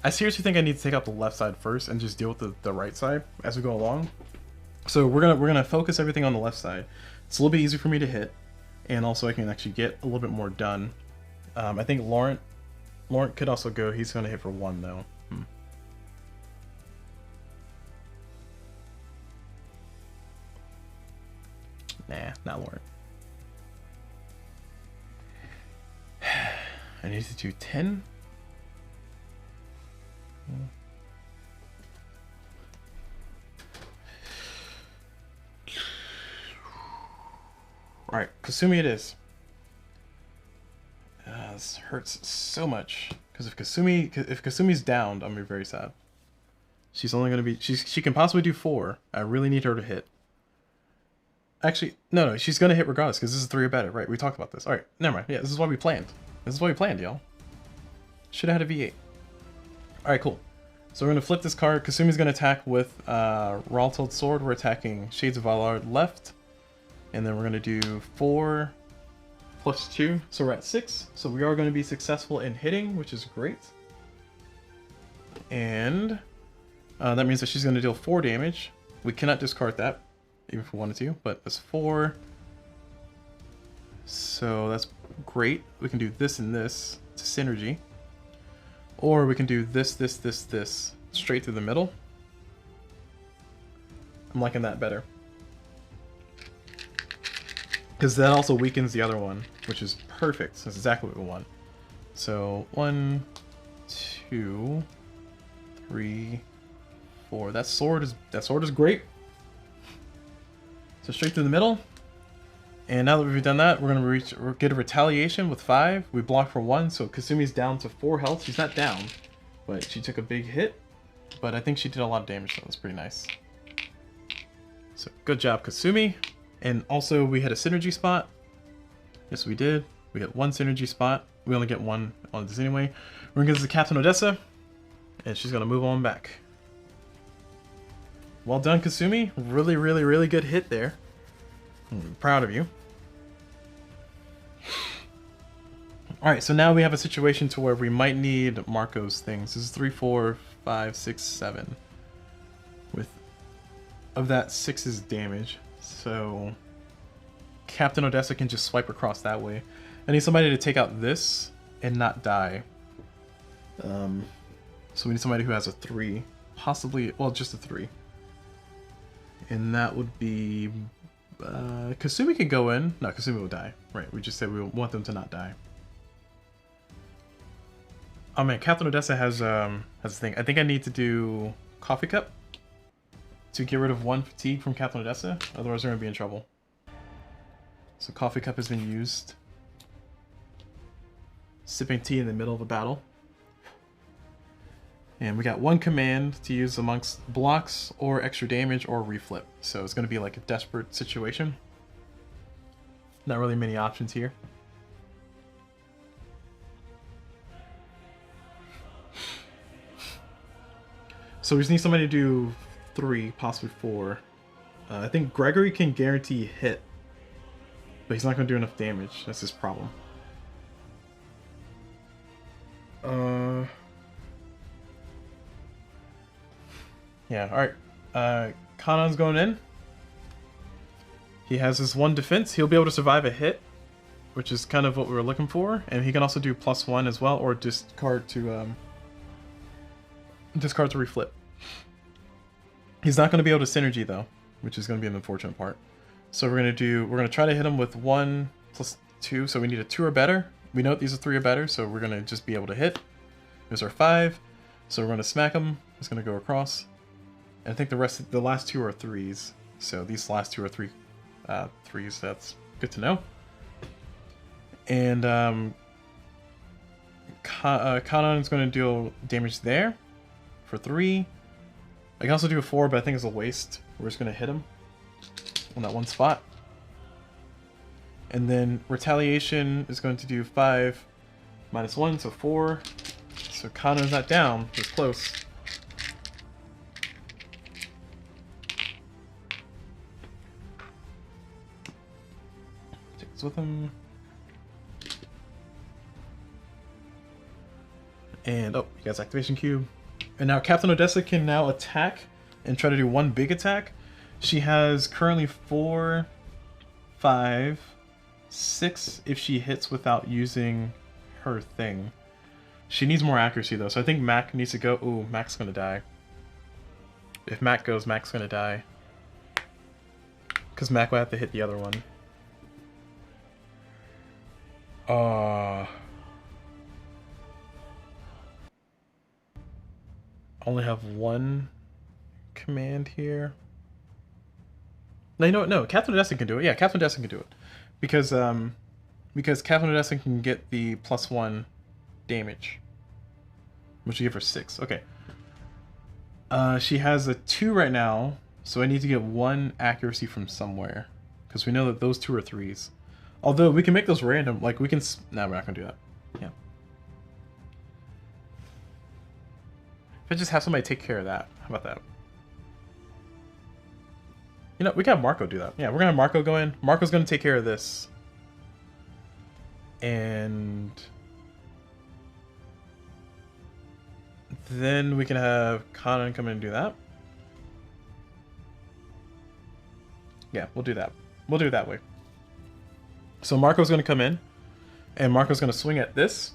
I seriously think I need to take out the left side first and just deal with the right side as we go along. So we're gonna focus everything on the left side. It's a little bit easier for me to hit. and also I can actually get a little bit more done. I think Laurent could also go. He's going to hit for 1 though. Nah, not Laurent. I need to do 10. Alright, Kasumi it is. This hurts so much. Because if Kasumi's downed, I'm gonna be very sad. She's only gonna be she can possibly do 4. I really need her to hit. Actually, no, she's gonna hit regardless, because this is 3 or better, right? We talked about this. Alright, never mind. Yeah, this is what we planned. This is what we planned, y'all. Should have had a V8. Alright, cool. So we're gonna flip this card. Kasumi's gonna attack with Raltold Sword. We're attacking Shades of Valard left. And then we're going to do 4 plus 2. So we're at 6. So we are going to be successful in hitting, which is great. And that means that she's going to deal 4 damage. We cannot discard that, even if we wanted to, but that's 4. So that's great. We can do this and this to synergy. Or we can do this, this, this, this, straight through the middle. I'm liking that better. Because that also weakens the other one, which is perfect. That's exactly what we want. So 1, 2, 3, 4. That sword is great. So straight through the middle. And now that we've done that, we're gonna get a retaliation with 5. We block for 1, so Kasumi's down to 4 health. She's not down, but she took a big hit. But I think she did a lot of damage, so that's pretty nice. So good job, Kasumi. And also, we had a synergy spot. Yes, we did. We got 1 synergy spot. We only get 1 on this anyway. We're gonna get this to Captain Odessa, and she's gonna move on back. Well done, Kasumi. Really, really, really good hit there. I'm proud of you. Alright, so now we have a situation to where we might need Marco's things. This is 3, 4, 5, 6, 7. Of that, 6 is damage. So Captain Odessa can just swipe across that way. I need somebody to take out this and not die. So we need somebody who has a 3. Possibly, well, just a 3. And that would be... Kasumi can go in. No, Kasumi will die. Right, we just said we want them to not die. Oh man, Captain Odessa has a thing. I think I need to do Coffee Cup to get rid of 1 fatigue from Captain Odessa, otherwise they're going to be in trouble. So Coffee Cup has been used. Sipping tea in the middle of a battle. And we got 1 command to use amongst blocks or extra damage or reflip. So it's going to be like a desperate situation. Not really many options here. So we just need somebody to do 3, possibly 4. I think Gregory can guarantee hit, but he's not going to do enough damage. That's his problem. Yeah, alright. Kanon's going in. He has his 1 defense. He'll be able to survive a hit, which is kind of what we were looking for. And he can also do +1 as well, or discard to reflip. He's not going to be able to synergy though, which is going to be an unfortunate part. So we're going to try to hit him with 1 + 2. So we need a 2 or better. We know these are 3 or better, so we're going to just be able to hit. There's our 5. So we're going to smack him. It's going to go across. And I think the last 2 are 3s. So these last 2 are 3s. That's good to know. And Kanon is going to deal damage there for 3. I can also do a 4, but I think it's a waste. We're just going to hit him on that 1 spot. And then Retaliation is going to do 5 -1, so 4. So Kanon's not down, but it's close. Take this with him. And, oh, he has Activation Cube. And now Captain Odessa can now attack and try to do 1 big attack. She has currently 4, 5, 6 if she hits without using her thing. She needs more accuracy though, so I think Mac needs to go. Ooh, Mac's gonna die. If Mac goes, Mac's gonna die. Because Mac will have to hit the other one. Only have one command here. No, you know what? No, Catherine Odessa can do it. Yeah, Catherine Odessa can do it. Because Catherine Odessa can get the +1 damage. Which will give her 6. Okay. She has a 2 right now, so I need to get 1 accuracy from somewhere. Because we know that those 2 are 3s. Although, we can make those random. Like, we can... No, we're not going to do that. Yeah. If I just have somebody take care of that. How about that? You know, we can have Marco do that. Yeah, we're going to have Marco go in. Marco's going to take care of this. And... then we can have Conan come in and do that. Yeah, we'll do that. We'll do it that way. So Marco's going to come in. And Marco's going to swing at this.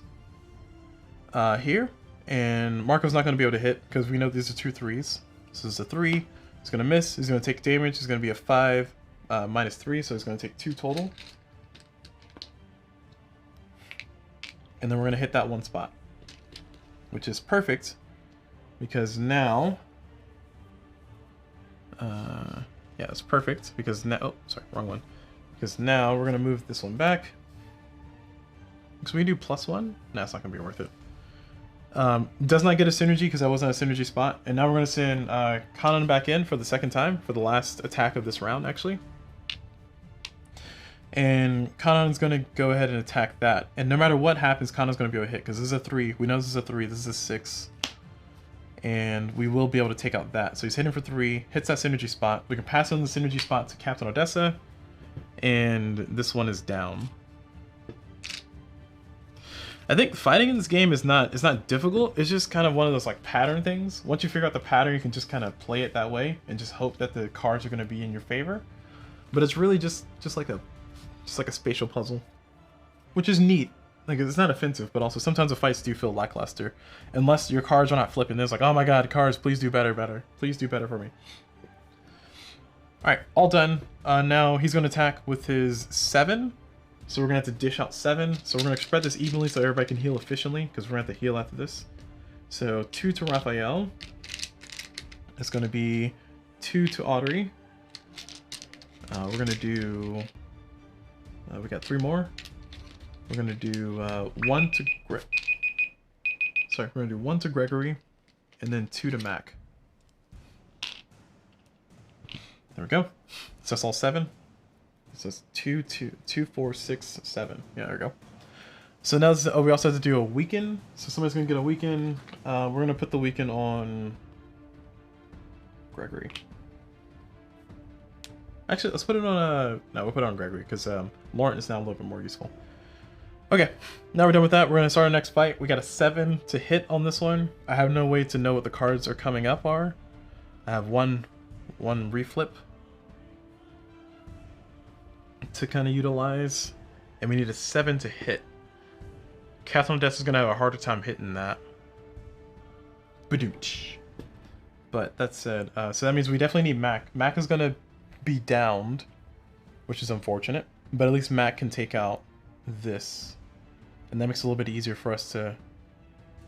Here. And Marco's not going to be able to hit because we know these are 2 3s. So this is a 3. He's going to miss. He's going to take damage. He's going to be a 5 -3. So he's going to take 2 total. And then we're going to hit that 1 spot. Which is perfect. Because now... yeah, it's perfect. Because now... Oh, sorry, wrong one. Because now we're going to move this one back. So we do +1? Nah, it's not going to be worth it. Does not get a synergy because that wasn't a synergy spot. And now we're going to send Conan back in for the second time. For the last attack of this round, actually. And Kanan's going to go ahead and attack that. And no matter what happens, Kanan's going to be able to hit. Because this is a 3. We know this is a 3. This is a 6. And we will be able to take out that. So he's hitting for 3. Hits that synergy spot. We can pass on the synergy spot to Captain Odessa. And this one is down. I think fighting in this game is not difficult. It's just kind of one of those like pattern things. Once you figure out the pattern, you can just kind of play it that way and just hope that the cards are going to be in your favor. But it's really just like a spatial puzzle, which is neat. Like, it's not offensive, but also sometimes the fights do feel lackluster unless your cards are not flipping. There's like, oh my god, cards, please do better. Please do better for me. All right, all done. Now he's going to attack with his 7. So we're going to have to dish out 7. So we're going to spread this evenly so everybody can heal efficiently, because we're going to have to heal after this. So 2 to Raphael. It's going to be 2 to Audrey. We're going to do... we got 3 more. We're going to do 1 to... Sorry, we're going to do 1 to Gregory, and then 2 to Mac. There we go. So that's all 7. So it's 2, 4, 6, 7. Yeah, there we go. So now this is, we also have to do a weaken. So somebody's going to get a weaken. We're going to put the weaken on Gregory. Actually, let's put it on no, we'll put it on Gregory because Laurent is now a little bit more useful. Okay, now we're done with that. We're going to start our next fight. We got a 7 to hit on this one. I have no way to know what the cards are coming up are. I have one reflip to kind of utilize, and we need a 7 to hit. Catherine Odessa is going to have a harder time hitting that. But that said, so that means we definitely need Mac. Mac is going to be downed, which is unfortunate, but at least Mac can take out this, and that makes it a little bit easier for us to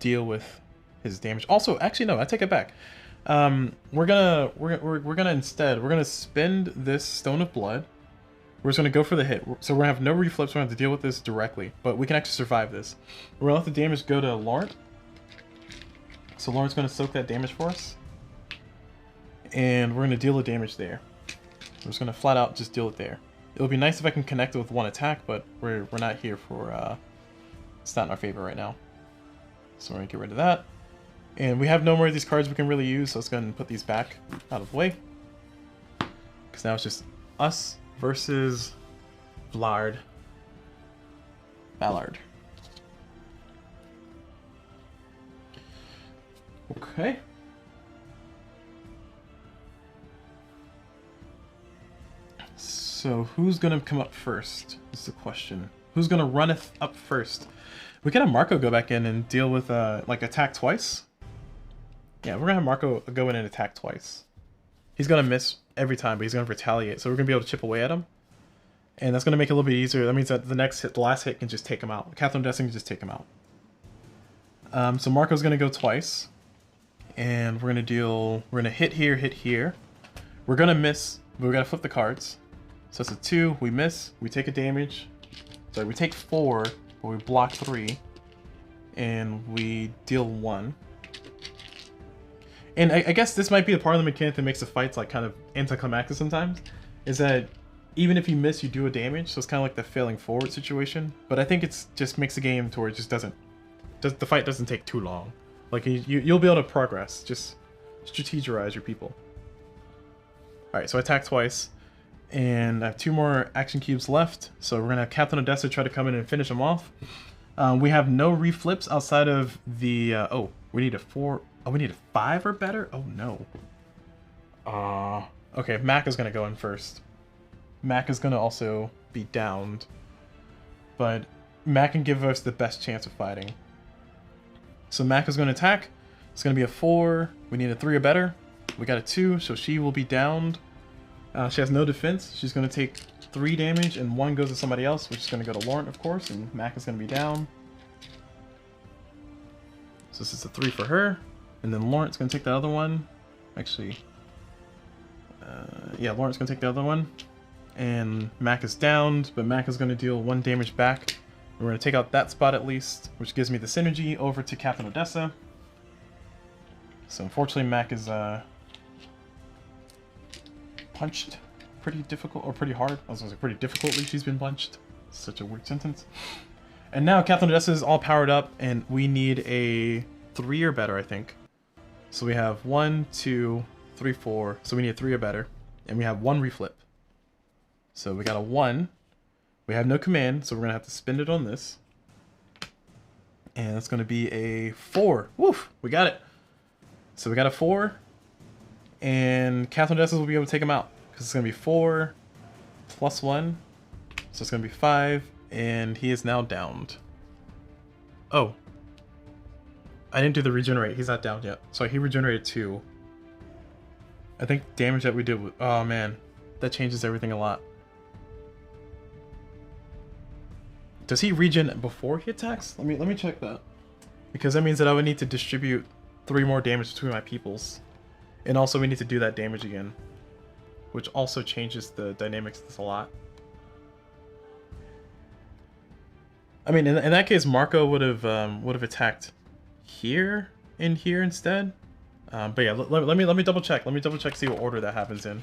deal with his damage. Also, actually no, I take it back. We're gonna instead spend this Stone of Blood. We're just gonna go for the hit. So we're gonna have no reflips. We're gonna have to deal with this directly, but we can actually survive this. We're gonna let the damage go to Laurent. So Laurent's gonna soak that damage for us, and we're gonna deal the damage there. We're just gonna flat out just deal it there. It would be nice if I can connect it with 1 attack, but we're not here for it's not in our favor right now. So we're gonna get rid of that. And we have no more of these cards we can really use, so let's go ahead and put these back out of the way. Because now it's just us versus Ballard. Okay. So who's gonna come up first is the question. Who's gonna run it up first? We can have Marco go back in and deal with like attack twice. Yeah, we're gonna have Marco go in and attack twice. He's gonna miss every time, but he's gonna retaliate. So we're gonna be able to chip away at him. And that's gonna make it a little bit easier. That means that the next hit, the last hit, can just take him out. Catherine Dessing can just take him out. So Marco's gonna go twice. And we're gonna hit here, hit here. We're gonna miss, but we're gonna flip the cards. So it's a 2, we miss, we take a damage. Sorry, we take 4, but we block 3. And we deal 1. And I guess this might be a part of the mechanic that makes the fights like kind of anticlimactic sometimes, is that even if you miss, you do a damage, so it's kind of like the failing forward situation. But I think it's just makes the game to where it just the fight doesn't take too long. Like you'll be able to progress, just strategize your people. All right, so I attack twice, and I have 2 more action cubes left. So we're gonna have Captain Odessa try to come in and finish him off. We have no reflips outside of the oh, we need a 4. Oh, we need a 5 or better? Oh no. Okay, Mac is gonna go in first. Mac is gonna also be downed. But Mac can give us the best chance of fighting. So Mac is gonna attack. It's gonna be a 4. We need a 3 or better. We got a 2, so she will be downed. She has no defense. She's gonna take 3 damage, and 1 goes to somebody else, which is gonna go to Laurent, of course, and Mac is gonna be down. So this is a 3 for her. And then Laurent's going to take the other one. Actually, yeah, Laurent's going to take the other one. And Mac is downed, but Mac is going to deal 1 damage back. We're going to take out that spot at least, which gives me the synergy over to Captain Odessa. So unfortunately, Mac is punched pretty difficult, or pretty hard. I was going to say pretty difficultly she's been punched. Such a weird sentence. And now Captain Odessa is all powered up, and we need a 3 or better, I think. So we have 1, 2, 3, 4. So we need a 3 or better. And we have 1 reflip. So we got a 1. We have no command, so we're going to have to spend it on this. And it's going to be a 4. Woof! We got it. So we got a 4. And Catherine Odessa will be able to take him out. Because it's going to be 4 plus 1. So it's going to be 5. And he is now downed. Oh. I didn't do the regenerate. He's not down yet. So he regenerated 2. I think damage that we did with... Oh, man. That changes everything a lot. Does he regen before he attacks? Let me check that. Because that means that I would need to distribute 3 more damage between my peoples. And also we need to do that damage again. Which also changes the dynamics of this a lot. I mean, in that case, Marco would have attacked here and here instead. But yeah, let me double check. Let me double check, see what order that happens in.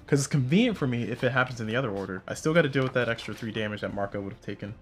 Because it's convenient for me if it happens in the other order. I still got to deal with that extra 3 damage that Marco would have taken.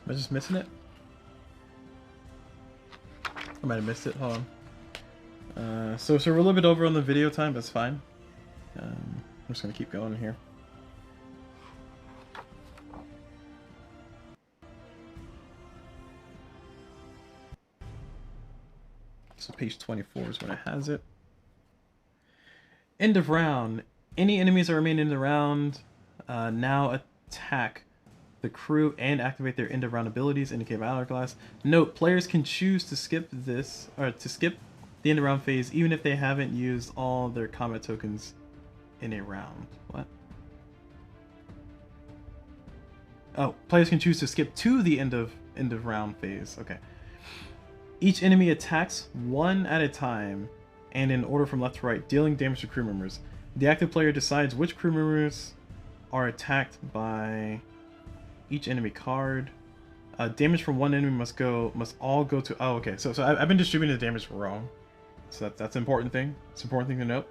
Am I just missing it? I might have missed it. Hold on. So we're a little bit over on the video time. That's fine. I'm just gonna keep going here. So page 24 is when it has it. End of round. Any enemies that remain in the round now attack the crew and activate their end of round abilities indicated by hourglass. Note, players can choose to skip this, or to skip the end of round phase even if they haven't used all their combat tokens in a round. What? Oh, players can choose to skip to the end of round phase. Okay. Each enemy attacks 1 at a time and in order from left to right, dealing damage to crew members. The active player decides which crew members are attacked by each enemy card. Damage from one enemy must all go to. Oh, okay. So I've been distributing the damage wrong. So that's an important thing. It's an important thing to note.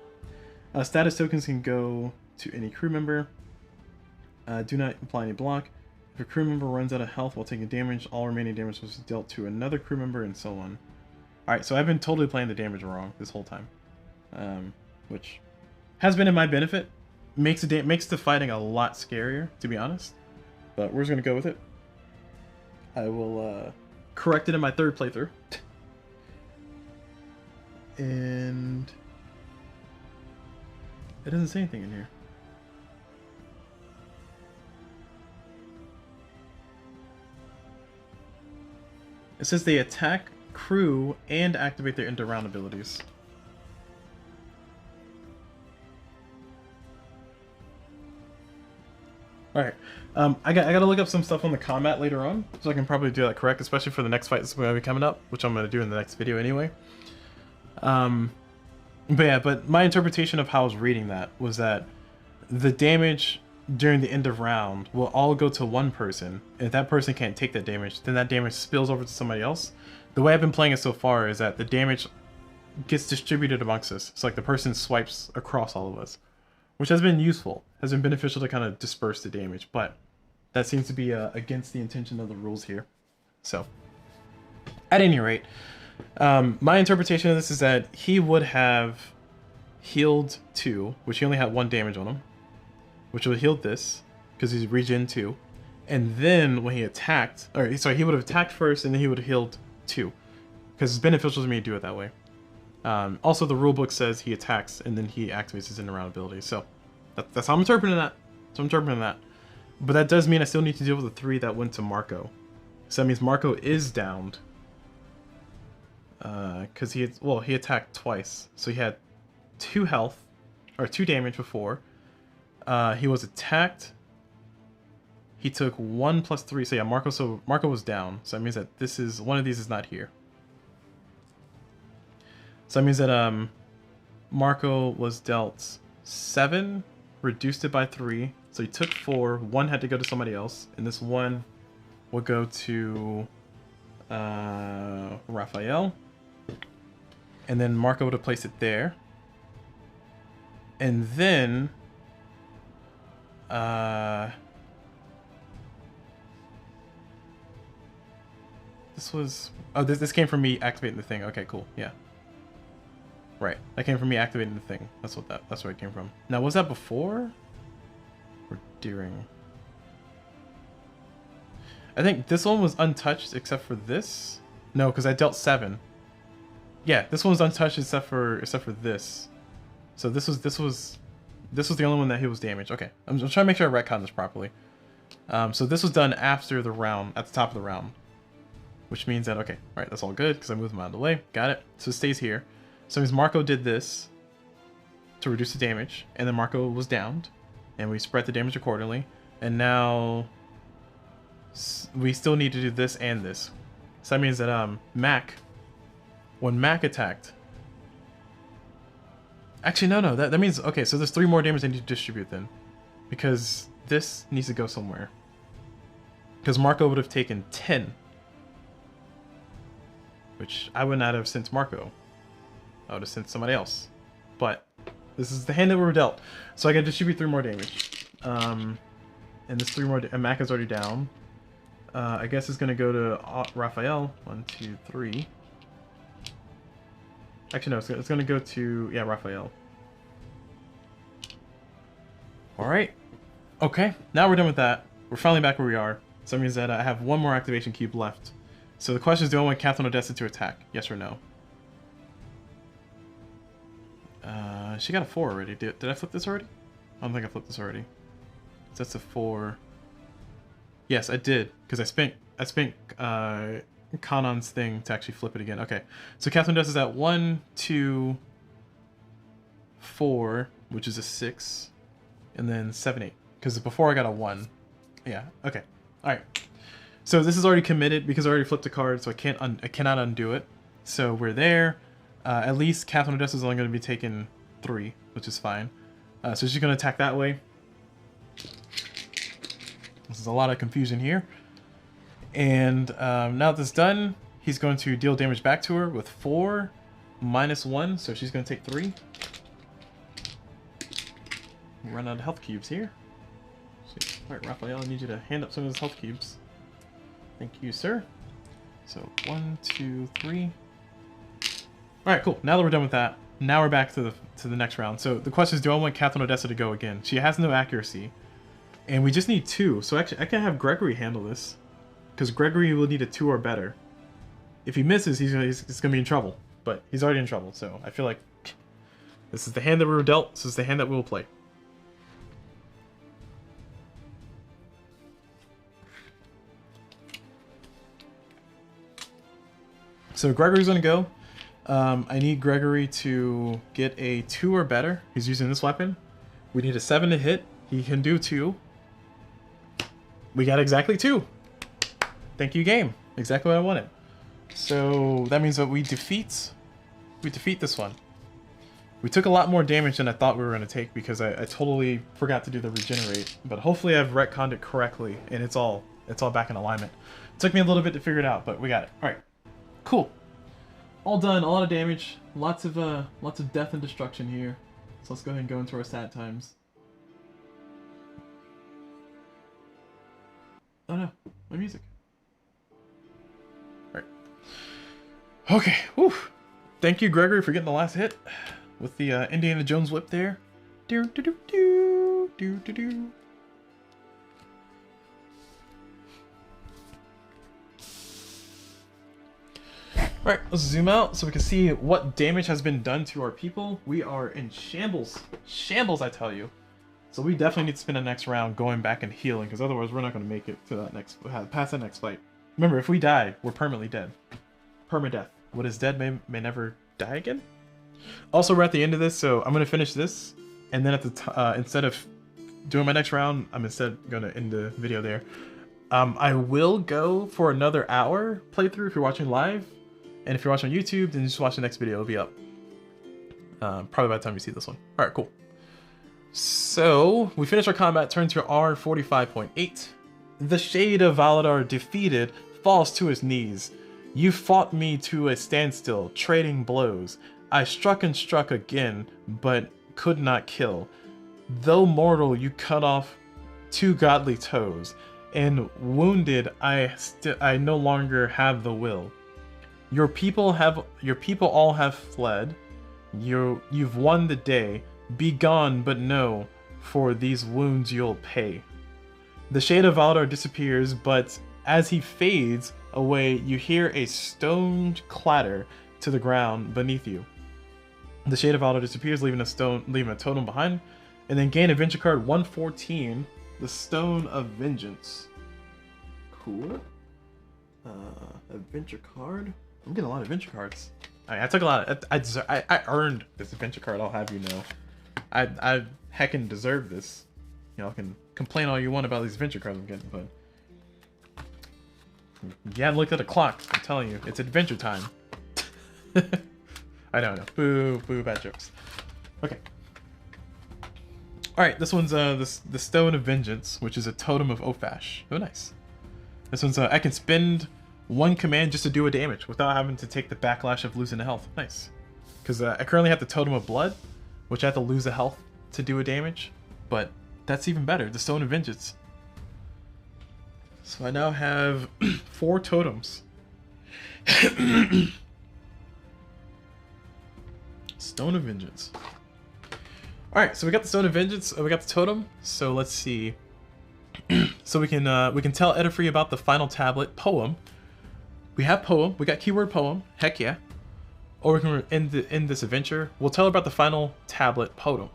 Status tokens can go to any crew member. Do not apply any block. If a crew member runs out of health while taking damage, all remaining damage was dealt to another crew member, and so on. Alright, so I've been totally playing the damage wrong this whole time. Which has been in my benefit. Makes the fighting a lot scarier, to be honest. But we're just going to go with it. I will correct it in my third playthrough. And it doesn't say anything in here. It says they attack crew and activate their end-of-round abilities. Alright, I gotta look up some stuff on the combat later on, so I can probably do that correct, especially for the next fight that's going to be coming up, which I'm going to do in the next video anyway. But my interpretation of how I was reading that was that the damage during the end of round will all go to one person. If that person can't take that damage, then that damage spills over to somebody else. The way I've been playing it so far is that the damage gets distributed amongst us. It's like the person swipes across all of us, which has been useful, has been beneficial to kind of disperse the damage, but that seems to be against the intention of the rules here. So, at any rate, my interpretation of this is that he would have healed 2, which he only had 1 damage on him, which would have healed this, because he's regen 2, and then when he attacked, or sorry, he would have attacked first, and then he would have healed 2, because it's beneficial to me to do it that way. Also, the rulebook says he attacks, and then he activates his end-around ability, so that's how I'm interpreting that. But that does mean I still need to deal with the 3 that went to Marco. So that means Marco is downed. Because he attacked twice, so he had 2 health, or 2 damage before. He was attacked. He took 1 plus 3, so yeah, Marco was down. So that means that this is one of these is not here. So that means that Marco was dealt 7, reduced it by 3. So he took 4. 1 had to go to somebody else, and this 1 will go to Raphael. And then Marco would have placed it there. And then this came from me activating the thing. Okay, cool. Yeah. Right. That came from me activating the thing. That's where it came from. Now, was that before or during? I think this one was untouched except for this. No, because I dealt 7. Yeah, this one was untouched except for this. So this was the only one that he was damaged. Okay, I'm trying to make sure I retcon this properly. So this was done after the round, at the top of the round, which means that okay, all right, that's all good because I moved him out of the way. Got it. So it stays here. So it means Marco did this to reduce the damage, and then Marco was downed, and we spread the damage accordingly. And now we still need to do this and this. So that means that when Mac attacked. Actually, no. That means okay. So there's 3 more damage I need to distribute then, because this needs to go somewhere. Because Marco would have taken 10, which I would not have sent Marco. I would have sent somebody else. But this is the hand that we were dealt. So I can distribute 3 more damage. And this 3 more. And Mac is already down. I guess it's gonna go to Raphael. 1, 2, 3. Actually, no. It's gonna go to Raphael. All right. Okay. Now we're done with that. We're finally back where we are. So that means that I have 1 more activation cube left. So the question is, do I want Catherine Odessa to attack? Yes or no? She got a 4 already. Did I flip this already? I don't think I flipped this already. So that's a 4. Yes, I did, because I spent Kanon's thing to actually flip it again. Okay, so Catherine Odessa is at 1, 2, 4, which is a 6, and then 7, 8. Because before I got a 1. Yeah. Okay. All right. So this is already committed because I already flipped a card, so I cannot undo it. So we're there. At least Catherine Odessa is only going to be taking 3, which is fine. So she's going to attack that way. This is a lot of confusion here. And now that this is done, he's going to deal damage back to her with 4 minus 1, so she's going to take 3. Run out of health cubes here. Alright, Raphael, I need you to hand up some of those health cubes. Thank you, sir. So, 1, 2, 3. Alright, cool. Now that we're done with that, now we're back to the next round. So, the question is, do I want Catherine Odessa to go again? She has no accuracy. And we just need 2. So, actually, I can have Gregory handle this. Because Gregory will need a 2 or better. If he misses, he's going to be in trouble. But he's already in trouble, so I feel like this is the hand that we were dealt. This is the hand that we will play. So Gregory's going to go. I need Gregory to get a 2 or better. He's using this weapon. We need a 7 to hit. He can do 2. We got exactly 2. Thank you, game. Exactly what I wanted. So that means that we defeat this one. We took a lot more damage than I thought we were going to take because I totally forgot to do the regenerate. But hopefully I've retconned it correctly and it's all back in alignment. It took me a little bit to figure it out, but we got it. All right, cool. All done. A lot of damage. Lots of death and destruction here. So let's go ahead and go into our sad times. Oh no, my music. All right. Okay. Whew. Thank you, Gregory, for getting the last hit with the Indiana Jones whip there. Do do do do do do do. Alright, let's zoom out so we can see what damage has been done to our people. We are in shambles. Shambles, I tell you. So we definitely need to spend the next round going back and healing, because otherwise we're not going to make it to that past that next fight. Remember, if we die, we're permanently dead. Permadeath. What is dead may never die again. Also, we're at the end of this, so I'm going to finish this, and then at the instead of doing my next round, I'm instead going to end the video there. I will go for another hour playthrough if you're watching live. And if you're watching on YouTube, then just watch the next video. It'll be up. Probably by the time you see this one. Alright, cool. So, we finished our combat, turn to R45.8. The Shade of Valadar, defeated, falls to his knees. You fought me to a standstill, trading blows. I struck and struck again, but could not kill. Though mortal, you cut off 2 godly toes. And wounded, I no longer have the will. Your people all have fled. You've won the day. Be gone, but know, for these wounds you'll pay. The Shade of Valadar disappears, but as he fades away, you hear a stone clatter to the ground beneath you. The Shade of Valadar disappears, leaving a totem behind, and then gain adventure card 114, the Stone of Vengeance. Cool. Adventure card. I'm getting a lot of adventure cards. I took a lot. I earned this adventure card. I'll have you know. I heckin' deserve this. You know, I can complain all you want about these adventure cards I'm getting, but you haven't looked at a clock. I'm telling you, it's adventure time. I don't know. Boo, boo, bad jokes. Okay. All right, this one's the Stone of Vengeance, which is a totem of Ofash. Oh, nice. This one's I can spend 1 command just to do a damage without having to take the backlash of losing a health. Nice. Because I currently have the Totem of Blood, which I have to lose a health to do a damage. But that's even better. The Stone of Vengeance. So I now have 4 totems. Stone of Vengeance. Alright, so we got the Stone of Vengeance. We got the totem. So let's see. So we can tell Edifree about the final tablet poem. We have poem. We got keyword poem. Heck yeah. Or we can end this adventure. We'll tell her about the final tablet poem.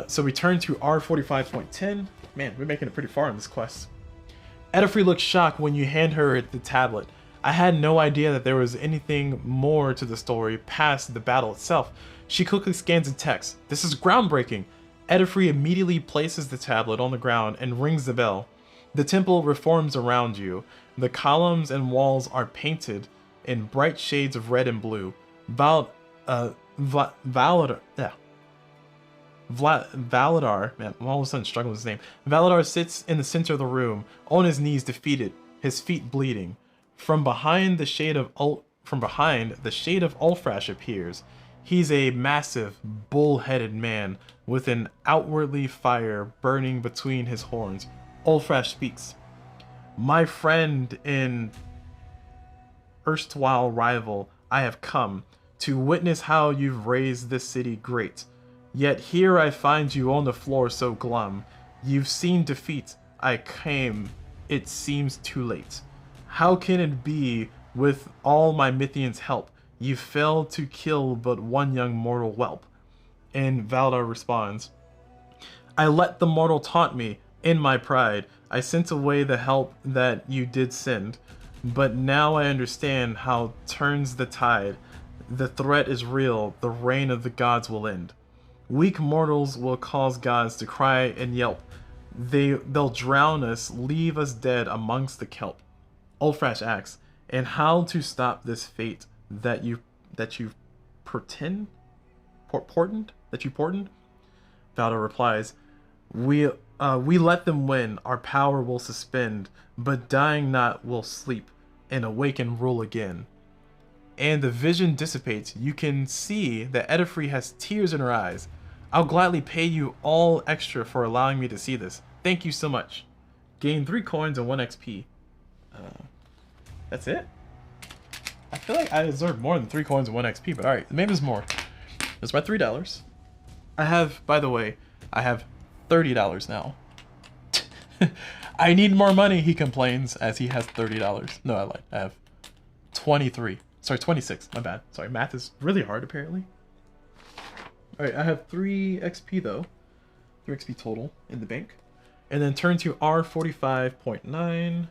So we turn to R45.10. Man, we're making it pretty far in this quest. Edifree looks shocked when you hand her the tablet. I had no idea that there was anything more to the story past the battle itself. She quickly scans the text. This is groundbreaking. Edifree immediately places the tablet on the ground and rings the bell. The temple reforms around you. The columns and walls are painted in bright shades of red and blue. Valadar Valadar, man, I'm all of a sudden struggling with his name. Valadar sits in the center of the room, on his knees, defeated, his feet bleeding. From behind, the shade of Ulfrash appears. He's a massive, bull-headed man with an outwardly fire burning between his horns. Ulfrash speaks. My friend and erstwhile rival, I have come to witness how you've raised this city great. Yet here I find you on the floor so glum. You've seen defeat. I came. It seems too late. How can it be with all my Mythians' help? You failed to kill but one young mortal whelp. And Valdar responds, I let the mortal taunt me. In my pride, I sent away the help that you did send. But now I understand how turns the tide. The threat is real. The reign of the gods will end. Weak mortals will cause gods to cry and yelp. They'll drown us, leave us dead amongst the kelp. Ulfrash asks, and how to stop this fate that you portend? Valda replies, we let them win, our power will suspend, but dying not will sleep, and awake and rule again. And the vision dissipates. You can see that Edifree has tears in her eyes. I'll gladly pay you all extra for allowing me to see this. Thank you so much. Gain 3 coins and 1 XP. That's it? I feel like I deserve more than 3 coins and 1 XP, but alright, maybe there's more. That's my $3. I have, by the way, I have $30 now. I need more money, he complains, as he has $30. No, I lied. I have 23. Sorry, 26. My bad. Sorry, math is really hard, apparently. Alright, I have 3 XP, though. 3 XP total in the bank. And then turn to R45.9.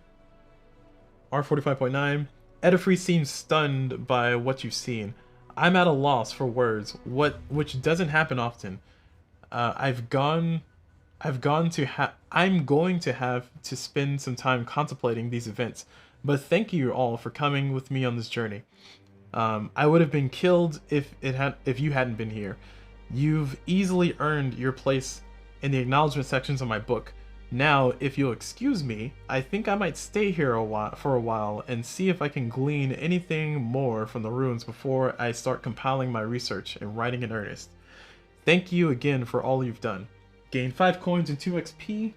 R45.9. Edifree seems stunned by what you've seen. I'm at a loss for words, which doesn't happen often. I'm going to have to spend some time contemplating these events, but thank you all for coming with me on this journey. I would have been killed if you hadn't been here. You've easily earned your place in the acknowledgement sections of my book. Now, if you'll excuse me, I think I might stay here for a while and see if I can glean anything more from the ruins before I start compiling my research and writing in earnest. Thank you again for all you've done. Gain 5 coins and 2 XP.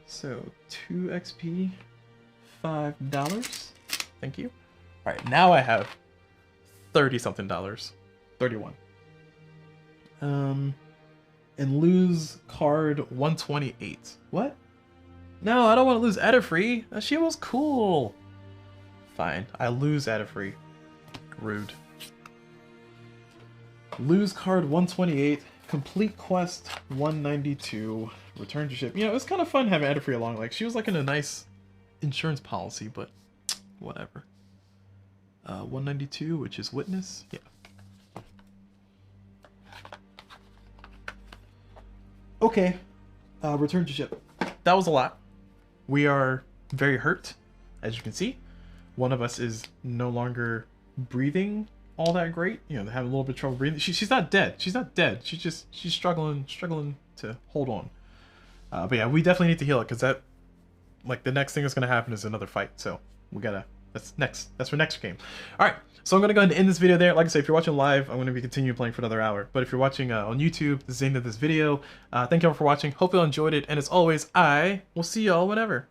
So, 2 XP, $5. Thank you. Alright, now I have $30-something. 31. And lose card 128. What? No, I don't want to lose Edifree. She was cool. Fine, I lose Edifree. Rude. Lose card 128. Complete quest 192. Return to ship. You know, it was kind of fun having Edifree along. Like, she was like in a nice insurance policy, but whatever. 192, which is witness. Yeah. Okay, return to ship. That was a lot. We are very hurt, as you can see. One of us is no longer breathing all that great. You know, they're having a little bit of trouble breathing. She's not dead. She's not dead. She's struggling to hold on. But yeah, we definitely need to heal it, because that, like, the next thing that's gonna happen is another fight. So we gotta. That's for next game. All right. So I'm going to go ahead and end this video there. Like I said, if you're watching live, I'm going to be continuing playing for another hour. But if you're watching on YouTube, this is the end of this video. Thank you all for watching. Hope you all enjoyed it. And as always, I will see y'all whenever.